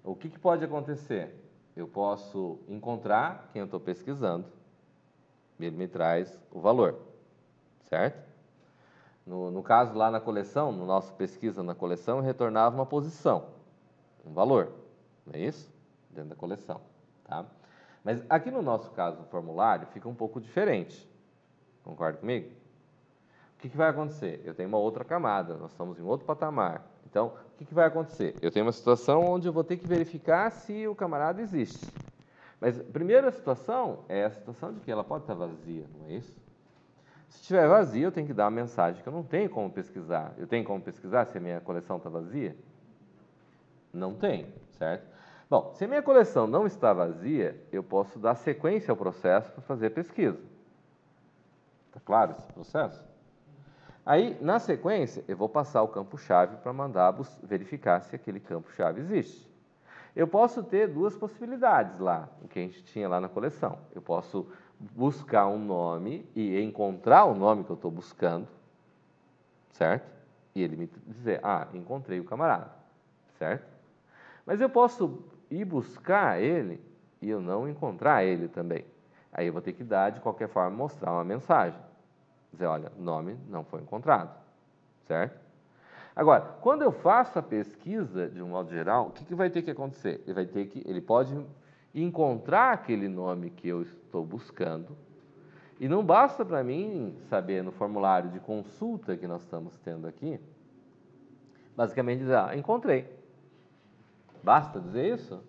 O que pode acontecer? Eu posso encontrar quem eu estou pesquisando, ele me traz o valor, certo? No caso lá na coleção, no nosso pesquisa na coleção, eu retornava uma posição, um valor, não é isso? Dentro da coleção, tá? Mas aqui no nosso caso, o formulário fica um pouco diferente, concorda comigo? O que vai acontecer? Eu tenho uma outra camada, nós estamos em outro patamar. Então, o que vai acontecer? Eu tenho uma situação onde eu vou ter que verificar se o camarada existe. Mas a primeira situação é a situação de que ela pode estar vazia, não é isso? Se estiver vazia, eu tenho que dar uma mensagem que eu não tenho como pesquisar. Eu tenho como pesquisar se a minha coleção está vazia? Não tenho, certo? Bom, se a minha coleção não está vazia, eu posso dar sequência ao processo para fazer a pesquisa. Está claro esse processo? Aí, na sequência, eu vou passar o campo-chave para mandar verificar se aquele campo-chave existe. Eu posso ter duas possibilidades lá, o que a gente tinha lá na coleção. Eu posso buscar um nome e encontrar o nome que eu estou buscando, certo? E ele me dizer, ah, encontrei o camarada, certo? Mas eu posso ir buscar ele e eu não encontrar ele também. Aí eu vou ter que dar, de qualquer forma, mostrar uma mensagem. Dizer, olha, nome não foi encontrado, certo? Agora, quando eu faço a pesquisa, de um modo geral, o que vai ter que acontecer? Ele pode encontrar aquele nome que eu estou buscando, e não basta para mim saber no formulário de consulta que nós estamos tendo aqui, basicamente dizer, ah, encontrei. Basta dizer isso?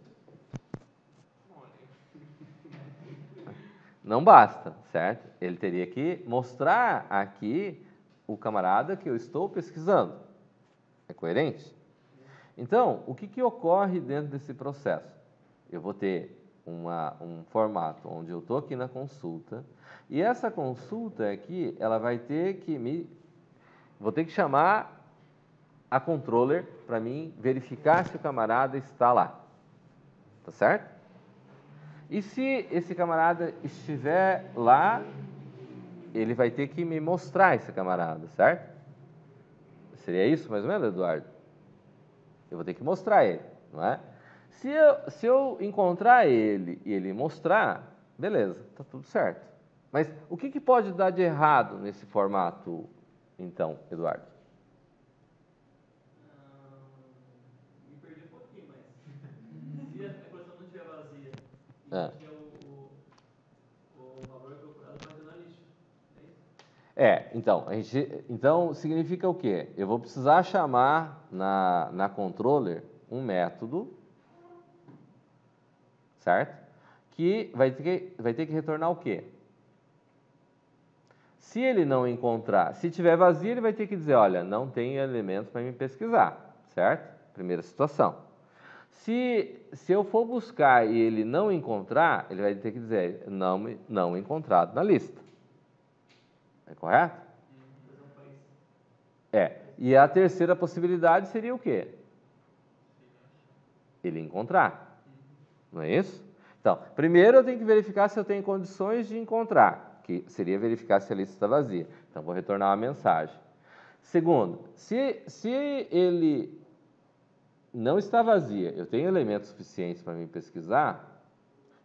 Não basta, certo? Ele teria que mostrar aqui o camarada que eu estou pesquisando. É coerente? Então, o que ocorre dentro desse processo? Eu vou ter um formato onde eu estou aqui na consulta, e essa consulta aqui, ela vai ter que vou ter que chamar a controller para mim verificar se o camarada está lá. Tá certo? E se esse camarada estiver lá, ele vai ter que me mostrar esse camarada, certo? Seria isso mais ou menos, Eduardo? Eu vou ter que mostrar ele, não é? Se eu encontrar ele e ele mostrar, beleza, tá tudo certo. Mas o que pode dar de errado nesse formato, então, Eduardo? Me perdi um pouquinho, mas se a coleção não estiver vazia e Ah. tiver o valor procurado, pode ter na lista. Então, então significa o quê? Eu vou precisar chamar na controller um método, certo? Que vai ter que retornar o quê? Se ele não encontrar, se tiver vazio, ele vai ter que dizer, olha, não tem elementos para me pesquisar, certo? Primeira situação. Se eu for buscar e ele não encontrar, ele vai ter que dizer, não encontrado na lista. É correto? E a terceira possibilidade seria o quê? Ele encontrar. Não é isso? Então, primeiro eu tenho que verificar se eu tenho condições de encontrar, que seria verificar se a lista está vazia. Então, vou retornar uma mensagem. Segundo, se ele não está vazia, eu tenho elementos suficientes para me pesquisar,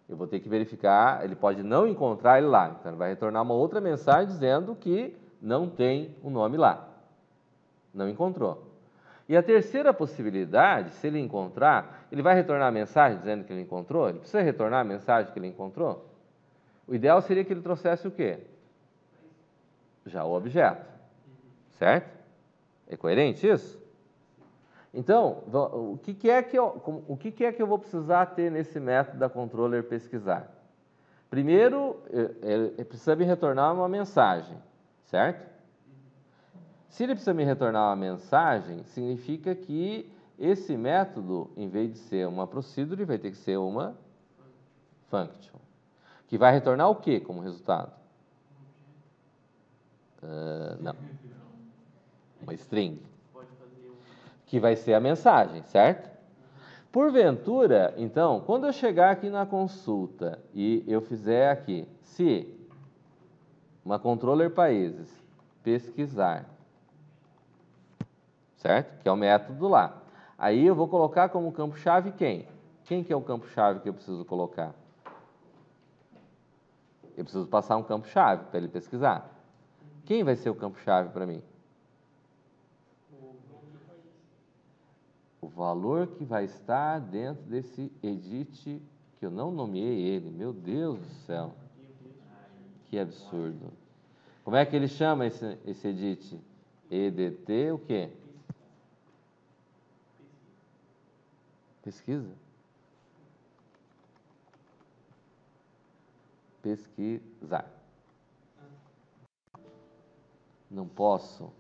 eu vou ter que verificar, ele pode não encontrar ele lá. Então, ele vai retornar uma outra mensagem dizendo que não tem o nome lá. Não encontrou. E a terceira possibilidade, se ele encontrar, ele vai retornar a mensagem dizendo que ele encontrou? Ele precisa retornar a mensagem que ele encontrou? O ideal seria que ele trouxesse o quê? Já o objeto. Certo? É coerente isso? Então, o que é que eu vou precisar ter nesse método da controller pesquisar? Primeiro, ele precisa me retornar uma mensagem, certo? Se ele precisa me retornar uma mensagem, significa que esse método, em vez de ser uma procedure, vai ter que ser uma function. Que vai retornar o quê como resultado? Não. Uma string. Que vai ser a mensagem, certo? Porventura, então, quando eu chegar aqui na consulta e eu fizer aqui, se uma controller países pesquisar, certo? Que é o método lá. Aí eu vou colocar como campo-chave quem? Quem que é o campo-chave que eu preciso colocar? Eu preciso passar um campo-chave para ele pesquisar. Quem vai ser o campo-chave para mim? O valor que vai estar dentro desse edit, que eu não nomeei ele. Meu Deus do céu. Que absurdo. Como é que ele chama esse edit? EDT o quê? Pesquisa. Pesquisar. Não posso.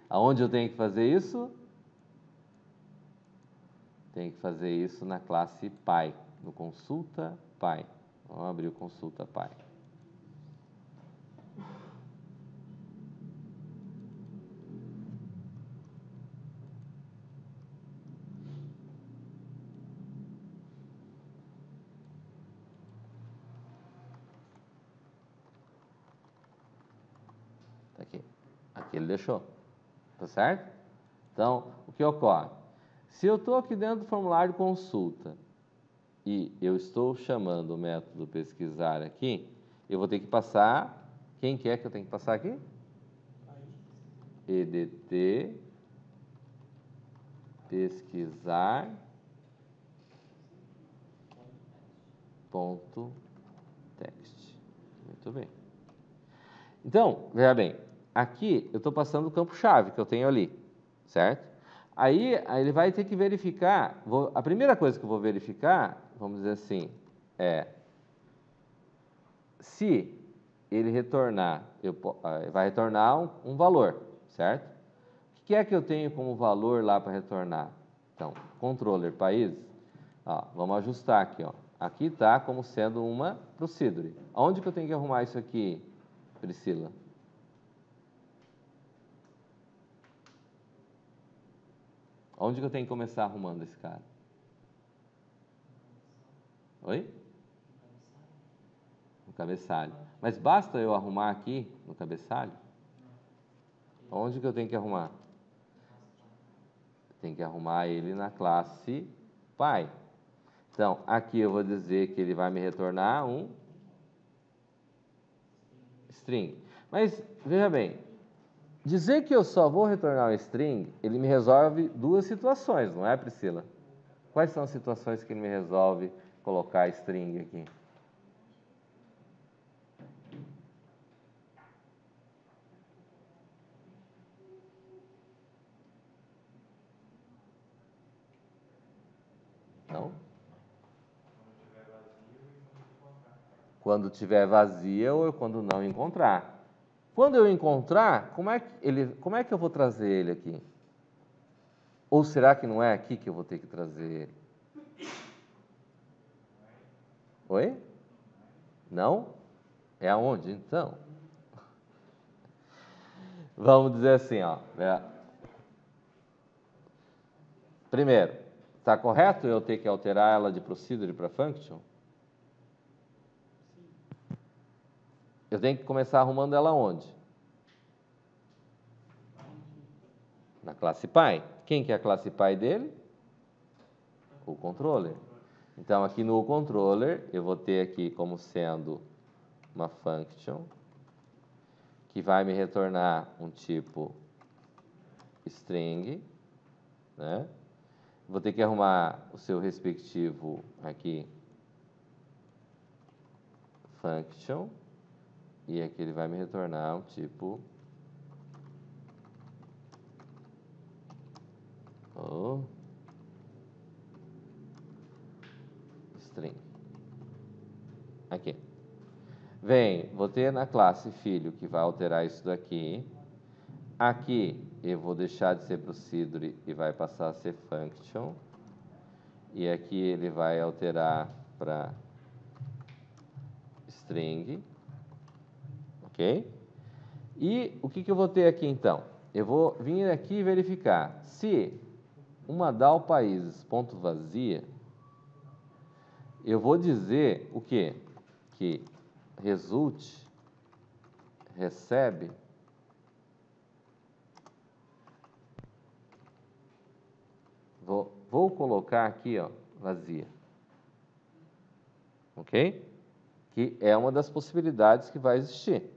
Aonde eu tenho que fazer isso? Tenho que fazer isso na classe Py, no consulta Py. Vamos abrir o consulta Py. Tá aqui. Aqui ele deixou. Tá certo? Então, o que ocorre? Se eu estou aqui dentro do formulário de consulta e eu estou chamando o método pesquisar aqui, eu vou ter que passar... Quem que é que eu tenho que passar aqui? EDT pesquisar ponto text. Muito bem. Então, veja bem, aqui eu estou passando o campo-chave que eu tenho ali, certo? Aí ele vai ter que verificar, a primeira coisa que eu vou verificar, vamos dizer assim, é se ele retornar, vai retornar um valor, certo? O que é que eu tenho como valor lá para retornar? Então, controller países, vamos ajustar aqui, ó. Aqui está como sendo uma procedure. Onde que eu tenho que arrumar isso aqui, Priscila? Onde que eu tenho que começar arrumando esse cara? Oi? cabeçalho. Mas basta eu arrumar aqui no cabeçalho? Onde que eu tenho que arrumar? Tem que arrumar ele na classe pai. Então, aqui eu vou dizer que ele vai me retornar um string. Mas, veja bem, dizer que eu só vou retornar um string, ele me resolve duas situações, não é, Priscila? Quais são as situações que ele me resolve colocar string aqui? Não? Quando tiver vazia ou quando não encontrar. Quando eu encontrar, como é que eu vou trazer ele aqui? Ou será que não é aqui que eu vou ter que trazer ele? Oi? Não? É aonde, então? Vamos dizer assim, ó. Primeiro, está correto eu ter que alterar ela de procedure para function? Eu tenho que começar arrumando ela onde? Na classe pai. Quem que é a classe pai dele? O controller. Então, aqui no controller, eu vou ter aqui como sendo uma function que vai me retornar um tipo string, né? Vou ter que arrumar o seu respectivo aqui function, e aqui ele vai me retornar um tipo string. Aqui. Vou ter na classe filho que vai alterar isso daqui. Aqui eu vou deixar de ser procedure e vai passar a ser function. E aqui ele vai alterar para string. Ok? E o que eu vou ter aqui então? Eu vou vir aqui e verificar se uma DAO países ponto vazia, eu vou dizer o quê? Que result recebe vou colocar aqui, ó, vazia. Ok? Que é uma das possibilidades que vai existir,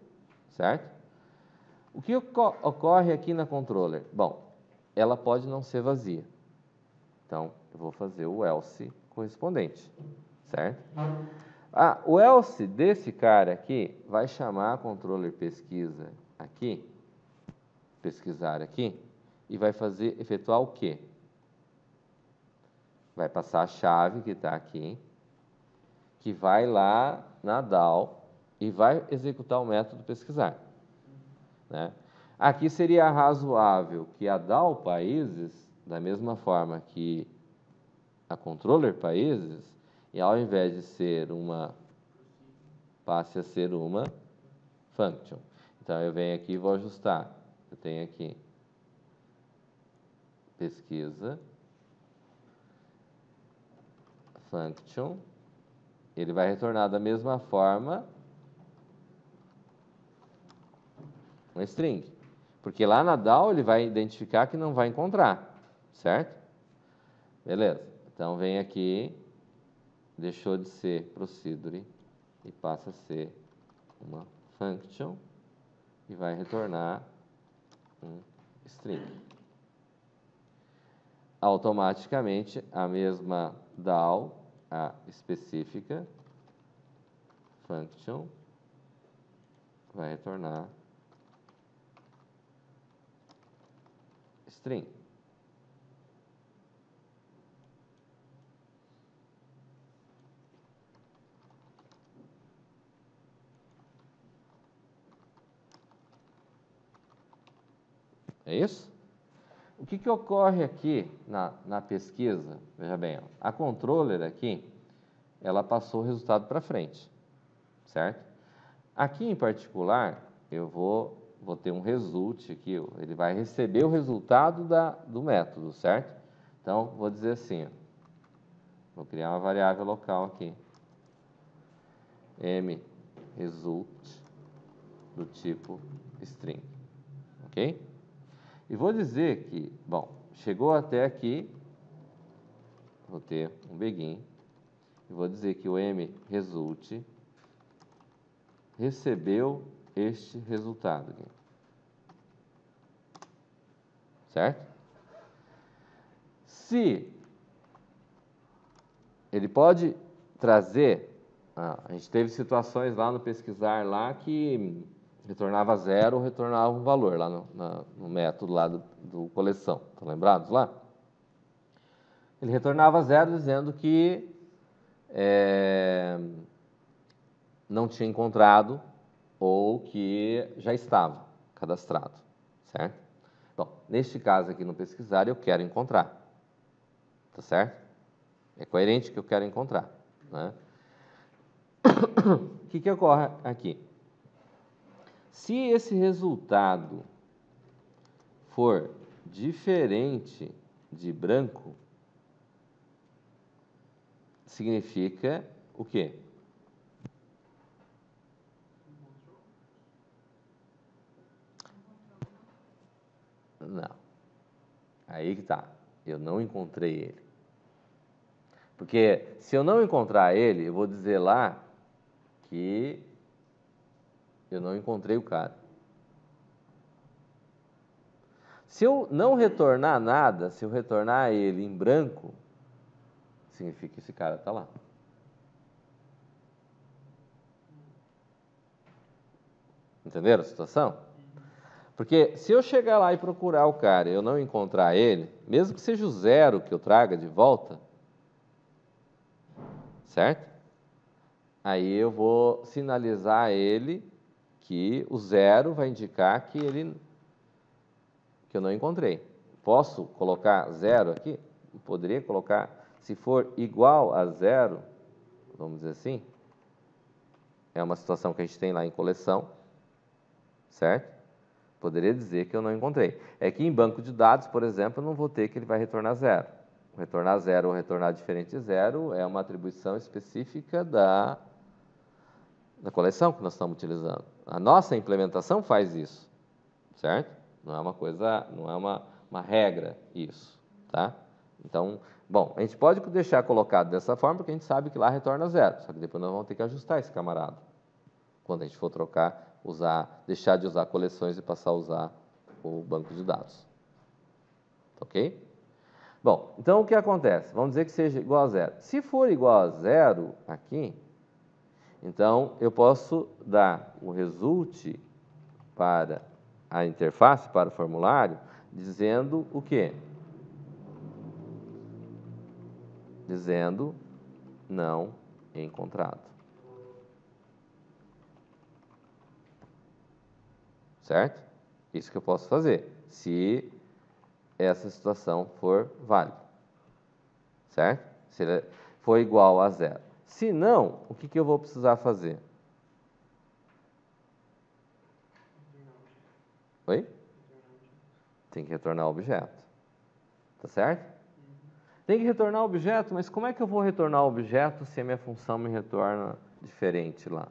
certo? O que ocorre aqui na controller? Bom, ela pode não ser vazia. Então, eu vou fazer o else correspondente, certo? O else desse cara aqui vai chamar a controller pesquisa aqui, pesquisar aqui, e vai efetuar o quê? Vai passar a chave que está aqui, que vai lá na DAO e vai executar o método pesquisar, né? Aqui seria razoável que a DAO países, da mesma forma que a controller países, e ao invés de ser passe a ser uma function. Então, eu venho aqui e vou ajustar. Eu tenho aqui pesquisa, function, ele vai retornar da mesma forma um string. Porque lá na DAO ele vai identificar que não vai encontrar, certo? Beleza. Então, vem aqui, deixou de ser procedure e passa a ser uma function e vai retornar um string. Automaticamente, a mesma DAO, a específica function, vai retornar string. É isso? O que ocorre aqui na pesquisa? Veja bem, ó, a controller aqui, ela passou o resultado para frente, certo? Aqui em particular, eu vou ter um result aqui, ele vai receber o resultado do método, certo? Então, vou dizer assim, ó, vou criar uma variável local aqui, m result do tipo string, ok? E vou dizer que, bom, chegou até aqui, vou ter um begin, e vou dizer que o mResult recebeu este resultado aqui. Certo? Se ele pode trazer, a gente teve situações lá no pesquisar lá que retornava 0 ou retornava um valor lá no método lá do coleção. Estão lembrados lá? Ele retornava 0 dizendo que não tinha encontrado ou que já estava cadastrado, certo? Bom, neste caso aqui no pesquisar eu quero encontrar, tá certo? É coerente que eu quero encontrar, né? O que ocorre aqui? Se esse resultado for diferente de branco, significa o quê? Não. Aí que tá. Eu não encontrei ele. Porque se eu não encontrar ele, eu vou dizer lá que eu não encontrei o cara. Se eu não retornar nada, se eu retornar ele em branco, significa que esse cara está lá. Entenderam a situação? Porque se eu chegar lá e procurar o cara e eu não encontrar ele, mesmo que seja o 0 que eu traga de volta, certo? Aí eu vou sinalizar a ele que o 0 vai indicar que eu não encontrei. Posso colocar 0 aqui? Poderia colocar, se for igual a 0, vamos dizer assim, é uma situação que a gente tem lá em coleção, certo? Poderia dizer que eu não encontrei. É que em banco de dados, por exemplo, eu não vou ter que ele vai retornar 0. Retornar 0 ou retornar diferente de 0 é uma atribuição específica da coleção que nós estamos utilizando. A nossa implementação faz isso, certo? Não é uma coisa, não é uma regra isso, tá? Então, bom, a gente pode deixar colocado dessa forma porque a gente sabe que lá retorna 0, só que depois nós vamos ter que ajustar esse camarada. Quando a gente for trocar, deixar de usar coleções e passar a usar o banco de dados. Ok? Bom, então o que acontece? Vamos dizer que seja igual a 0. Se for igual a 0 aqui, então eu posso dar o result para a interface, para o formulário, dizendo o quê? Dizendo não encontrado. Certo? Isso que eu posso fazer, se essa situação for válida. Certo? Se ele for igual a 0. Se não, o que eu vou precisar fazer? Oi? Tem que retornar o objeto. Tá certo? Tem que retornar o objeto, mas como é que eu vou retornar o objeto se a minha função me retorna diferente lá?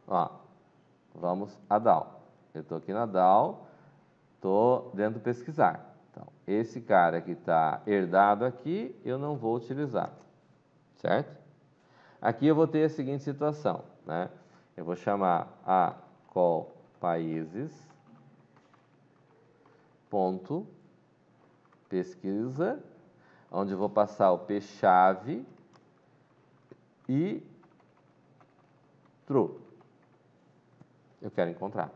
Ó, vamos a DAO. Eu estou aqui na DAO, estou dentro do pesquisar. Então, esse cara que está herdado aqui, eu não vou utilizar. Certo? Aqui eu vou ter a seguinte situação, né? Eu vou chamar a call países ponto pesquisa, onde eu vou passar o p-chave e true. Eu quero encontrar.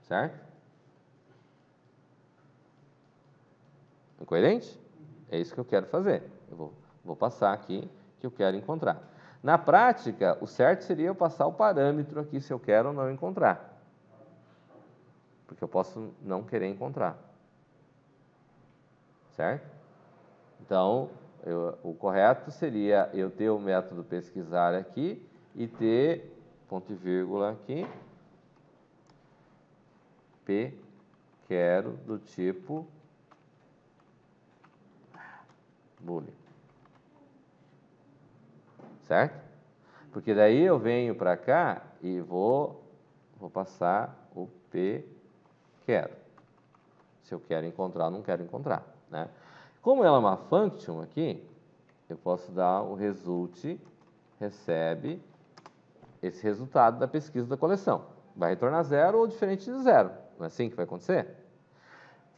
Certo? É coerente? É isso que eu quero fazer. Eu vou passar aqui que eu quero encontrar. Na prática, o certo seria eu passar o parâmetro aqui se eu quero ou não encontrar. Porque eu posso não querer encontrar. Certo? Então, o correto seria eu ter o método pesquisar aqui e ter ponto e vírgula aqui, p quero do tipo boolean. certo? Porque daí eu venho para cá e vou passar o P quero. Se eu quero encontrar ou não quero encontrar, né? Como ela é uma function aqui, eu posso dar o result, recebe esse resultado da pesquisa da coleção. Vai retornar 0 ou diferente de 0. Não é assim que vai acontecer?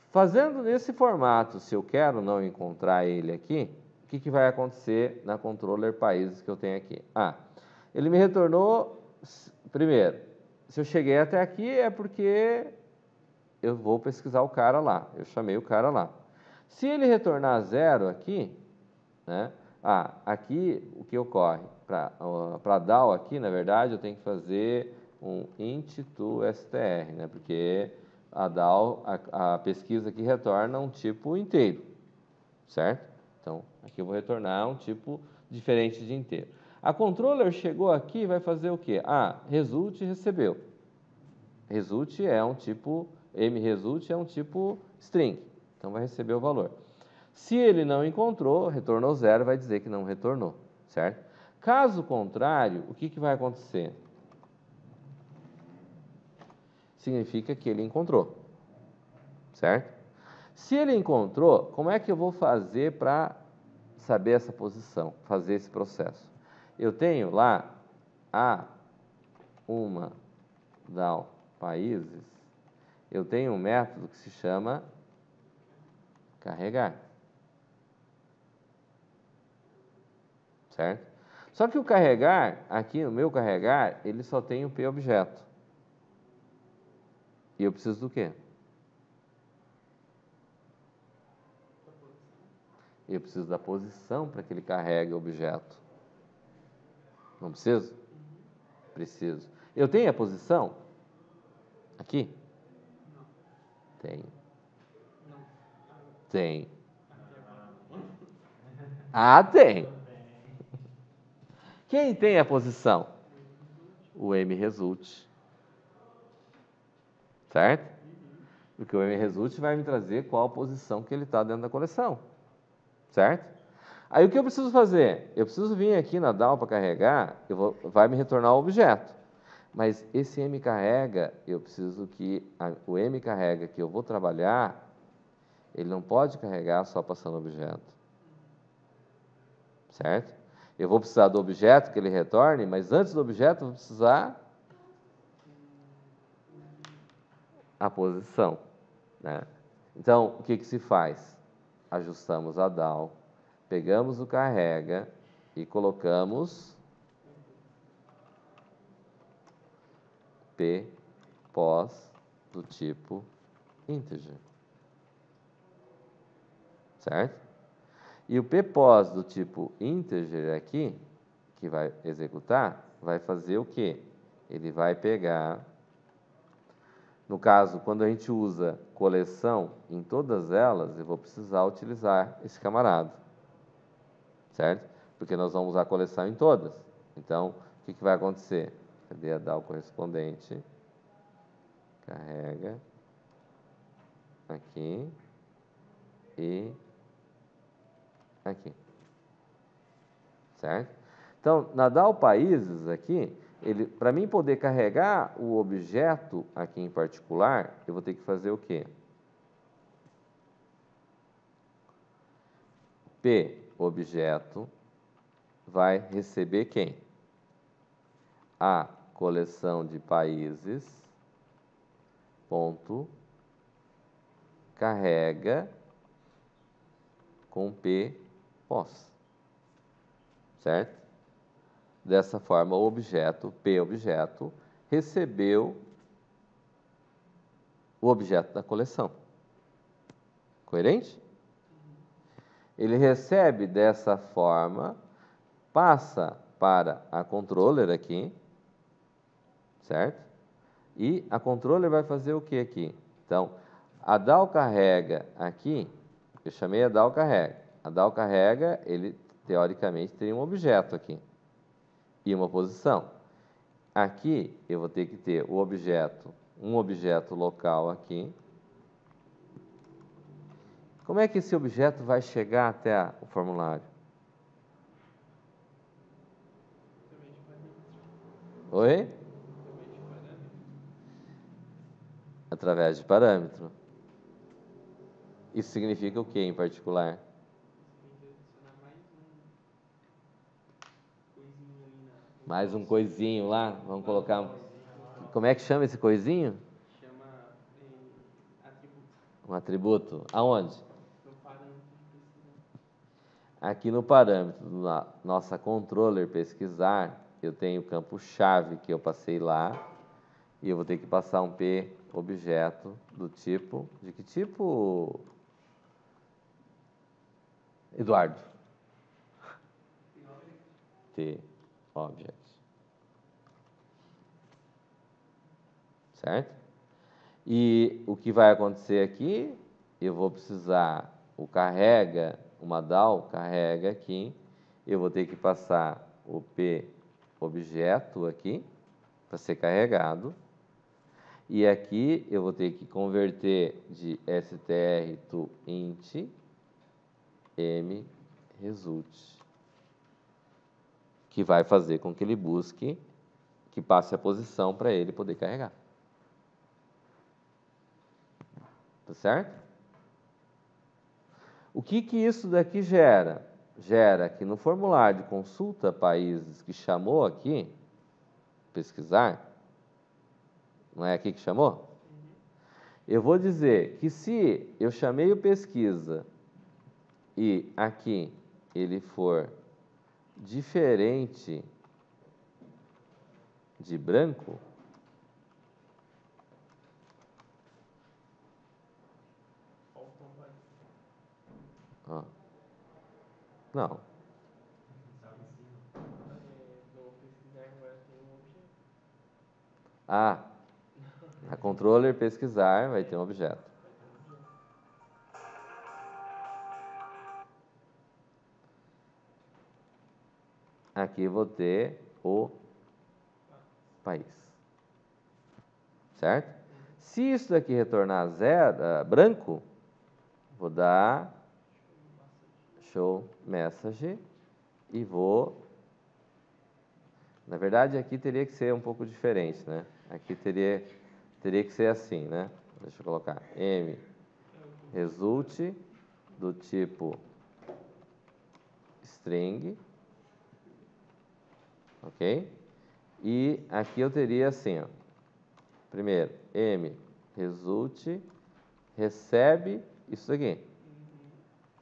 Fazendo nesse formato, se eu quero não encontrar ele aqui, o que vai acontecer na controller países que eu tenho aqui? Ele me retornou, primeiro, se eu cheguei até aqui é porque eu vou pesquisar o cara lá, eu chamei o cara lá. Se ele retornar 0 aqui, né? Aqui o que ocorre? Para DAO aqui, na verdade, eu tenho que fazer um int to str, né? Porque a DAO, a pesquisa aqui retorna um tipo inteiro, certo? Então, aqui eu vou retornar um tipo diferente de inteiro. A controller chegou aqui e vai fazer o quê? Result recebeu. Result é um tipo, mResult é um tipo string, então vai receber o valor. Se ele não encontrou, retornou 0, vai dizer que não retornou, certo? Caso contrário, o que vai acontecer? Significa que ele encontrou, certo? Se ele encontrou, como é que eu vou fazer para saber essa posição, fazer esse processo? Eu tenho lá uma DAO países, eu tenho um método que se chama carregar. Certo? Só que o carregar, aqui no meu carregar, ele só tem o P objeto. E eu preciso do quê? Eu preciso da posição para que ele carregue o objeto. Não preciso? Preciso. Eu tenho a posição? Aqui? Não. Tenho. Não. Tem. Até agora. Tem. Quem tem a posição? O mResult. Certo? Porque o mResult vai me trazer qual a posição que ele está dentro da coleção. Certo? Aí o que eu preciso fazer? Eu preciso vir aqui na DAO para carregar, vai me retornar o objeto. Mas esse mCarrega, eu preciso que o mCarrega que eu vou trabalhar, ele não pode carregar só passando o objeto. Certo? Eu vou precisar do objeto que ele retorne, mas antes do objeto eu vou precisar a posição, né? Então, o que se faz? Ajustamos a DAO, pegamos o carrega e colocamos P pos do tipo integer. Certo? E o P-pos do tipo integer aqui, que vai executar, vai fazer o quê? Ele vai pegar, no caso, quando a gente usa coleção em todas elas, eu vou precisar utilizar esse camarada, certo? Porque nós vamos usar coleção em todas. Então, o que vai acontecer? Cadê a DAO correspondente? Carrega aqui e aqui. Certo? Então, na DAO países aqui, para mim poder carregar o objeto aqui em particular, eu vou ter que fazer o quê? P objeto vai receber quem? A coleção de países ponto carrega com P pos. Certo? Dessa forma, o objeto, P objeto, recebeu o objeto da coleção. Coerente? Ele recebe dessa forma, passa para a controller aqui, certo? E a controller vai fazer o que aqui? Então, a DAO carrega aqui, eu chamei a DAO carrega. A DAO carrega, ele teoricamente teria um objeto aqui e uma posição. Aqui eu vou ter que ter o objeto, um objeto local aqui. Como é que esse objeto vai chegar até o formulário? Oi? Através de parâmetro. Isso significa o que em particular? Mais um coisinho lá. Vamos colocar. Como é que chama esse coisinho? Chama atributo. Um atributo. Aonde? No parâmetro de pesquisa. Aqui no parâmetro da nossa controller pesquisar, eu tenho o campo chave que eu passei lá e eu vou ter que passar um P objeto do tipo. De que tipo? Eduardo. T object. Certo? E o que vai acontecer aqui? Eu vou precisar o carrega, uma DAO carrega aqui. Eu vou ter que passar o P objeto aqui para ser carregado. E aqui eu vou ter que converter de str to int m result, que vai fazer com que ele busque, que passe a posição para ele poder carregar. Tá certo? O que isso daqui gera? Gera que no formulário de consulta países que chamou aqui, pesquisar, não é aqui que chamou? Eu vou dizer que se eu chamei o pesquisa e aqui ele for diferente de branco, ó, não. No pesquisar agora tem um objeto. Ah, a controller pesquisar vai ter um objeto. Aqui eu vou ter o país. Certo? Se isso daqui retornar zero, branco, vou dar show message e vou... Na verdade, aqui teria que ser um pouco diferente, né? Aqui teria que ser assim, né? Deixa eu colocar m result do tipo string, ok? E aqui eu teria assim, ó. Primeiro, m result recebe isso aqui,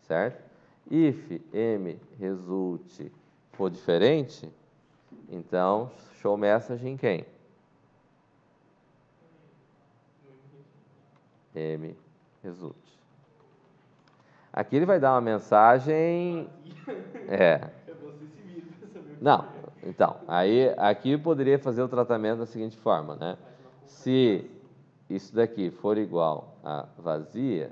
certo? If m result for diferente, então show message em quem? M result. Aqui ele vai dar uma mensagem. Você se vira pra saber o que Não, é. então, aí aqui eu poderia fazer o tratamento da seguinte forma, né? Se isso daqui for igual a vazia,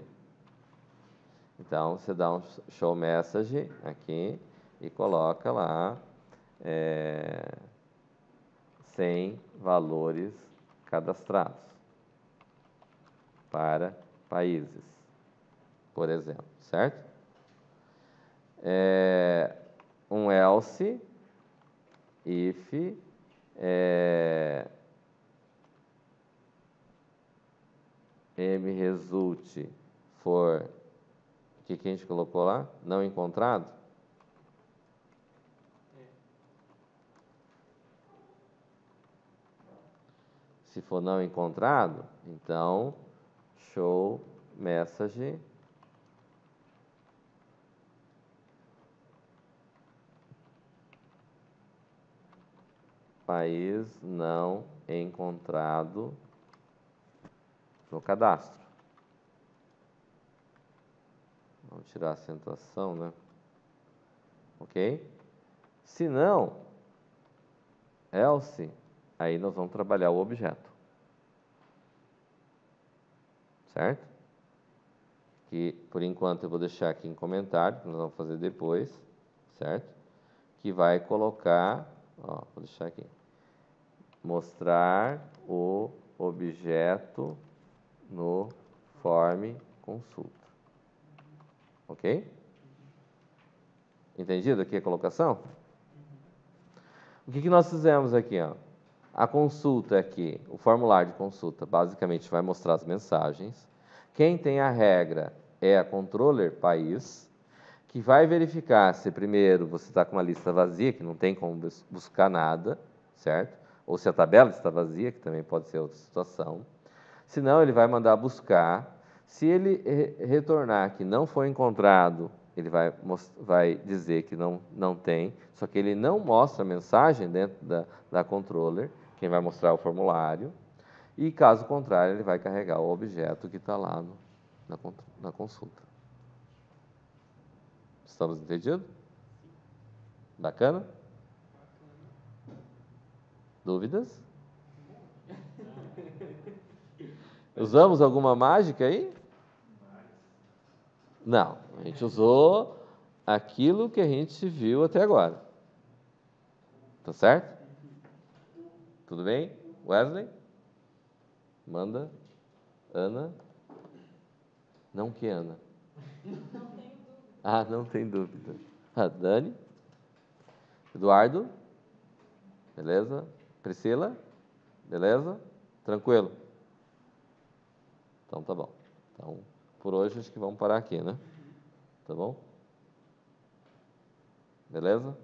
então você dá um show message aqui e coloca lá 100 valores cadastrados para países, por exemplo, certo? Um else if m result for, o que a gente colocou lá? Não encontrado? Se for não encontrado, então show message país não encontrado no cadastro. Vamos tirar a acentuação, né? Ok? Se não, else, aí nós vamos trabalhar o objeto. Certo? Que por enquanto eu vou deixar aqui em comentário, que nós vamos fazer depois, certo? Que vai colocar, ó, vou deixar aqui, mostrar o objeto no form consulta. Ok? Entendido aqui a colocação? O que nós fizemos aqui, ó? A consulta aqui, o formulário de consulta, basicamente vai mostrar as mensagens. Quem tem a regra é a controller país, que vai verificar se primeiro você está com uma lista vazia, que não tem como buscar nada, certo? Ou se a tabela está vazia, que também pode ser outra situação. Se não, ele vai mandar buscar. Se ele retornar que não foi encontrado, ele vai dizer que não tem, só que ele não mostra a mensagem dentro da controller, quem vai mostrar o formulário, e caso contrário, ele vai carregar o objeto que está lá na consulta. Estamos entendidos? Bacana? Dúvidas? Usamos alguma mágica aí? Não, a gente usou aquilo que a gente viu até agora. Tá certo? Tudo bem? Wesley? Manda. Ana? Não que Ana? Ah, não tem dúvida. Ah, Dani? Eduardo? Beleza? Priscila? Beleza? Tranquilo? Então tá bom. Então, por hoje acho que vamos parar aqui, né? Tá bom? Beleza?